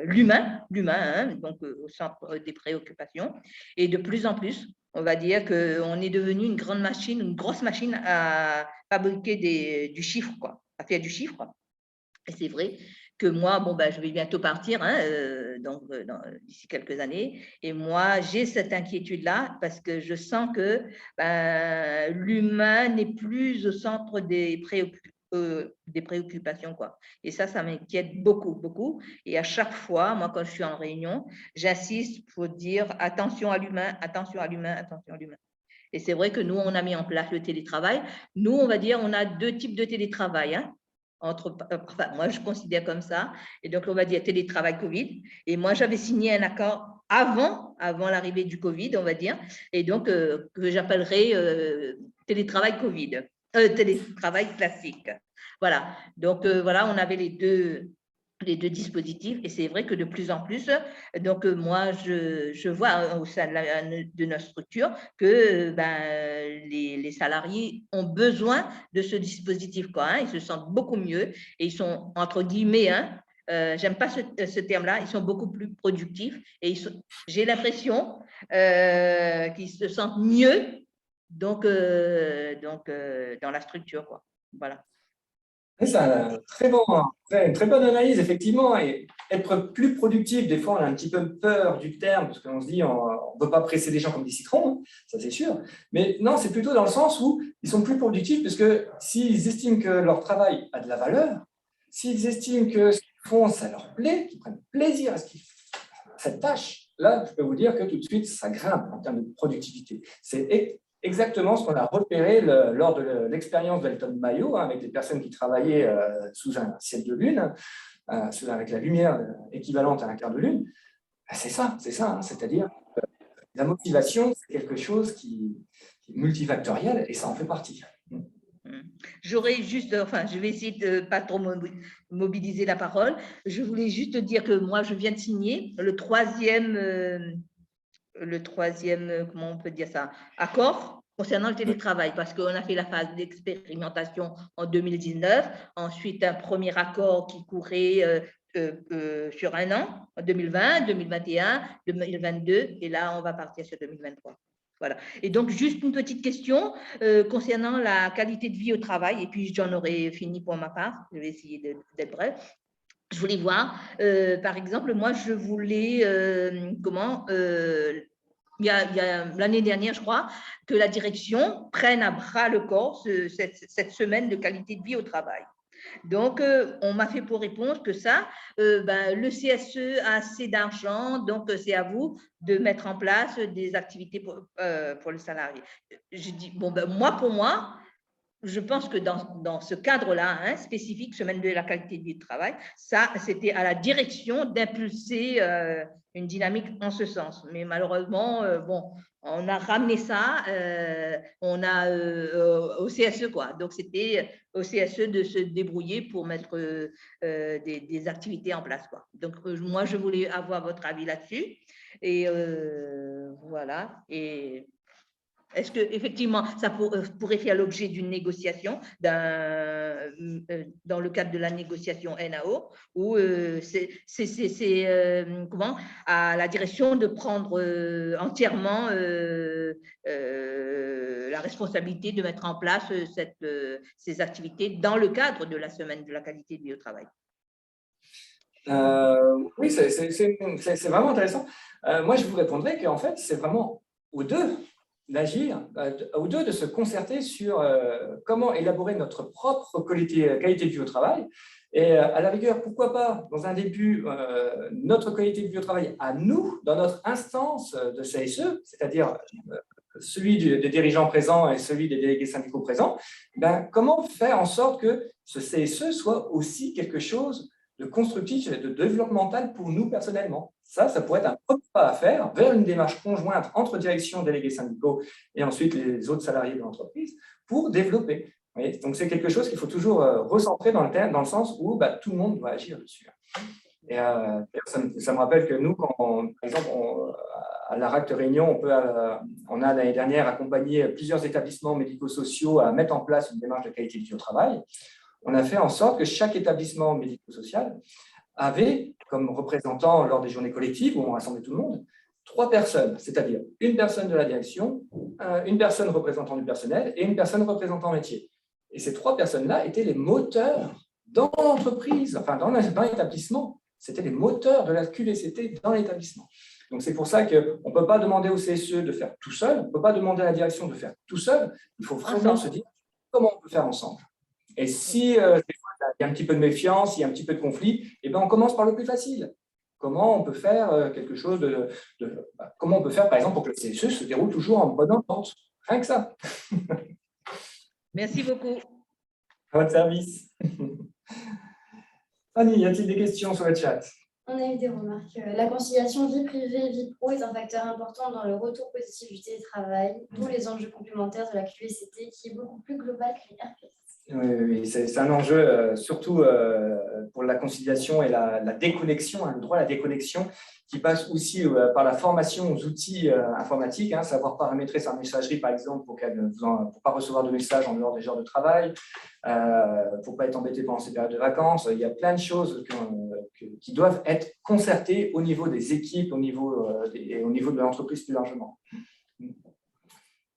l'humain, donc au centre des préoccupations. Et de plus en plus, on va dire qu'on est devenu une grosse machine à fabriquer du chiffre, quoi, à faire du chiffre. Et c'est vrai que moi, je vais bientôt partir, d'ici quelques années. Et moi, j'ai cette inquiétude-là parce que je sens que l'humain n'est plus au centre des préoccupations, quoi. Et ça m'inquiète beaucoup. Et à chaque fois, moi, quand je suis en réunion, j'insiste pour dire attention à l'humain, attention à l'humain, attention à l'humain. Et c'est vrai que nous, on a mis en place le télétravail. Nous, on va dire, on a 2 types de télétravail, moi, je considère comme ça. Et donc, on va dire télétravail Covid. Et moi, j'avais signé un accord avant l'arrivée du Covid, on va dire. Et donc, que j'appellerais télétravail Covid. Télétravail classique. Voilà. Donc, voilà, on avait les deux dispositifs et c'est vrai que de plus en plus, donc moi, je vois au sein de notre structure que les salariés ont besoin de ce dispositif, quoi, hein. Ils se sentent beaucoup mieux et ils sont, entre guillemets, hein, j'aime pas ce terme-là, ils sont beaucoup plus productifs et j'ai l'impression qu'ils se sentent mieux donc dans la structure, quoi. Voilà.
C'est une très bonne analyse, effectivement. Et être plus productif, des fois, on a un petit peu peur du terme, parce qu'on se dit, on ne veut pas presser les gens comme des citrons, hein, ça c'est sûr. Mais non, c'est plutôt dans le sens où ils sont plus productifs, parce que s'ils estiment que leur travail a de la valeur, s'ils estiment que ce qu'ils font, ça leur plaît, qu'ils prennent plaisir à cette tâche, là, je peux vous dire que tout de suite, ça grimpe en termes de productivité. C'est exactement ce qu'on a repéré lors de l'expérience d'Elton Mayo, hein, avec des personnes qui travaillaient sous un ciel de lune, avec la lumière équivalente à un quart de lune. C'est ça, hein, c'est-à-dire la motivation, c'est quelque chose qui est multifactoriel et ça en fait partie.
J'aurais juste, enfin, je vais essayer de pas trop mobiliser la parole. Je voulais juste dire que moi, je viens de signer le troisième, comment on peut dire ça, accord concernant le télétravail, parce qu'on a fait la phase d'expérimentation en 2019, ensuite un premier accord qui courait sur un an, en 2020, 2021, 2022, et là, on va partir sur 2023. Voilà. Et donc, juste une petite question concernant la qualité de vie au travail, et puis j'en aurai fini pour ma part, je vais essayer d'être bref. Je voulais voir, par exemple, moi, je voulais, il y a l'année dernière, je crois, que la direction prenne à bras le corps cette semaine de qualité de vie au travail. Donc, on m'a fait pour réponse que ça, le CSE a assez d'argent, donc c'est à vous de mettre en place des activités pour le salarié. Je dis, bon, pour moi, je pense que dans ce cadre-là, hein, spécifique, semaine de la qualité de vie de travail, ça, c'était à la direction d'impulser une dynamique en ce sens. Mais malheureusement, on a ramené ça, au CSE, quoi. Donc, c'était au CSE de se débrouiller pour mettre des activités en place, quoi. Donc, moi, je voulais avoir votre avis là-dessus. Et voilà. Et est-ce qu'effectivement, ça pourrait faire l'objet d'une négociation dans le cadre de la négociation NAO, ou c'est à la direction de prendre entièrement la responsabilité de mettre en place ces activités dans le cadre de la semaine de la qualité de vie au travail?
Oui, c'est vraiment intéressant. Moi, je vous répondrais qu'en fait, c'est vraiment aux deux d'agir, aux deux de se concerter sur comment élaborer notre propre qualité de vie au travail. Et à la rigueur, pourquoi pas, dans un début, notre qualité de vie au travail à nous, dans notre instance de CSE, c'est-à-dire celui des dirigeants présents et celui des délégués syndicaux présents, comment faire en sorte que ce CSE soit aussi quelque chose de constructif et de développemental pour nous personnellement. Ça pourrait être un premier pas à faire vers une démarche conjointe entre direction, délégués syndicaux et ensuite les autres salariés de l'entreprise pour développer. Donc, c'est quelque chose qu'il faut toujours recentrer dans le sens où tout le monde doit agir dessus. Et ça me rappelle que nous, par exemple, à la RAC de Réunion, on a l'année dernière accompagné plusieurs établissements médico-sociaux à mettre en place une démarche de qualité de vie au travail. On a fait en sorte que chaque établissement médico-social avait, comme représentant lors des journées collectives où on rassemblait tout le monde, 3 personnes, c'est-à-dire une personne de la direction, une personne représentant du personnel et une personne représentant le métier. Et ces 3 personnes-là étaient les moteurs dans l'entreprise, enfin dans l'établissement. C'était les moteurs de la QVCT dans l'établissement. Donc, c'est pour ça qu'on ne peut pas demander au CSE de faire tout seul, on ne peut pas demander à la direction de faire tout seul. Il faut vraiment se dire comment on peut faire ensemble. Et si des fois, il y a un petit peu de méfiance, il y a un petit peu de conflit, on commence par le plus facile. Comment on peut faire quelque chose comment on peut faire, par exemple, pour que le CSE se déroule toujours en bonne entente? Rien que ça.
Merci beaucoup.
À votre service. Fanny, y a-t-il des questions sur le chat?
On a eu des remarques. La conciliation vie privée, vie pro est un facteur important dans le retour positif du télétravail, d'où les enjeux complémentaires de la QVCT qui est beaucoup plus globale que les RPS.
Oui, c'est un enjeu, surtout pour la conciliation et la déconnexion, le droit à la déconnexion, qui passe aussi par la formation aux outils informatiques, savoir paramétrer sa messagerie, par exemple, pour ne pas recevoir de messages en dehors des heures de travail, pour ne pas être embêté pendant ces périodes de vacances. Il y a plein de choses qui doivent être concertées au niveau des équipes, et au niveau de l'entreprise plus largement.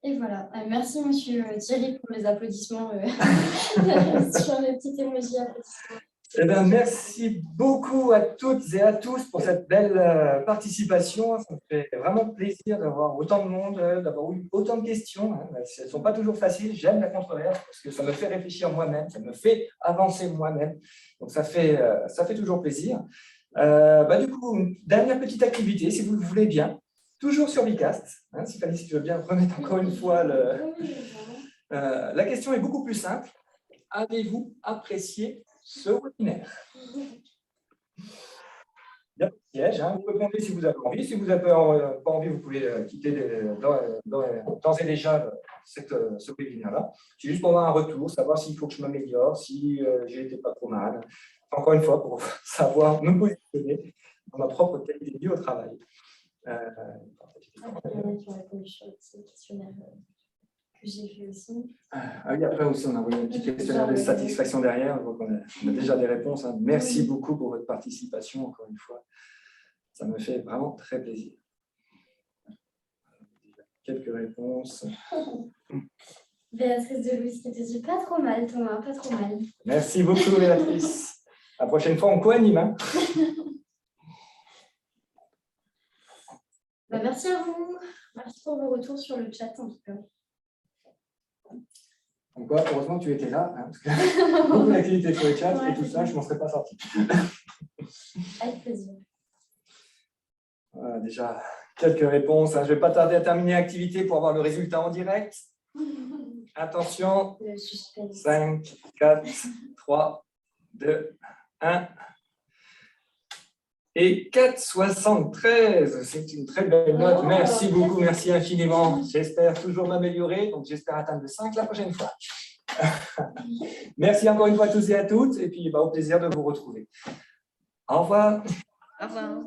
Et voilà. Merci, monsieur Thierry, pour les applaudissements sur les petites émojis applaudissements.
Eh bien, merci beaucoup à toutes et à tous pour cette belle participation. Ça me fait vraiment plaisir d'avoir autant de monde, d'avoir eu autant de questions. Elles ne sont pas toujours faciles. J'aime la controverse parce que ça me fait réfléchir moi-même, ça me fait avancer moi-même. Donc, ça fait toujours plaisir. Du coup, une dernière petite activité, si vous le voulez bien, toujours sur Bicast. Si Fanny, si tu veux bien remettre encore une fois la question est beaucoup plus simple. Avez-vous apprécié ce webinaire? Il y a un siège, vous pouvez compter si vous avez envie. Si vous n'avez pas envie, vous pouvez quitter d'ores et déjà ce webinaire-là. C'est juste pour avoir un retour, savoir s'il faut que je m'améliore, si j'ai été pas trop mal. Encore une fois, pour savoir me positionner dans ma propre qualité de vie au travail.
Tu as répondu sur le petit questionnaire que j'ai vu aussi.
Oui, après aussi, on a envoyé un petit questionnaire de satisfaction derrière, donc on a déjà des réponses. Merci beaucoup pour votre participation, encore une fois. Ça me fait vraiment très plaisir. Quelques réponses.
Béatrice de Louis qui te dit pas trop mal, Thomas, pas trop mal.
Merci beaucoup, Béatrice. La prochaine fois, on co-anime.
Merci à vous. Merci pour vos retours sur le chat, en tout cas.
Encore, heureusement que tu étais là, parce que beaucoup d'activités sur le chat et tout ça, je ne m'en serais pas sorti.
Avec plaisir.
Voilà, déjà, quelques réponses. Je ne vais pas tarder à terminer l'activité pour avoir le résultat en direct. Attention.
Le suspense.
5, 4, 3, 2, 1. Et 4,73, c'est une très belle note. Merci beaucoup, merci infiniment. J'espère toujours m'améliorer, donc j'espère atteindre le 5 la prochaine fois. Merci encore une fois à tous et à toutes, et puis au plaisir de vous retrouver. Au revoir.
Au revoir.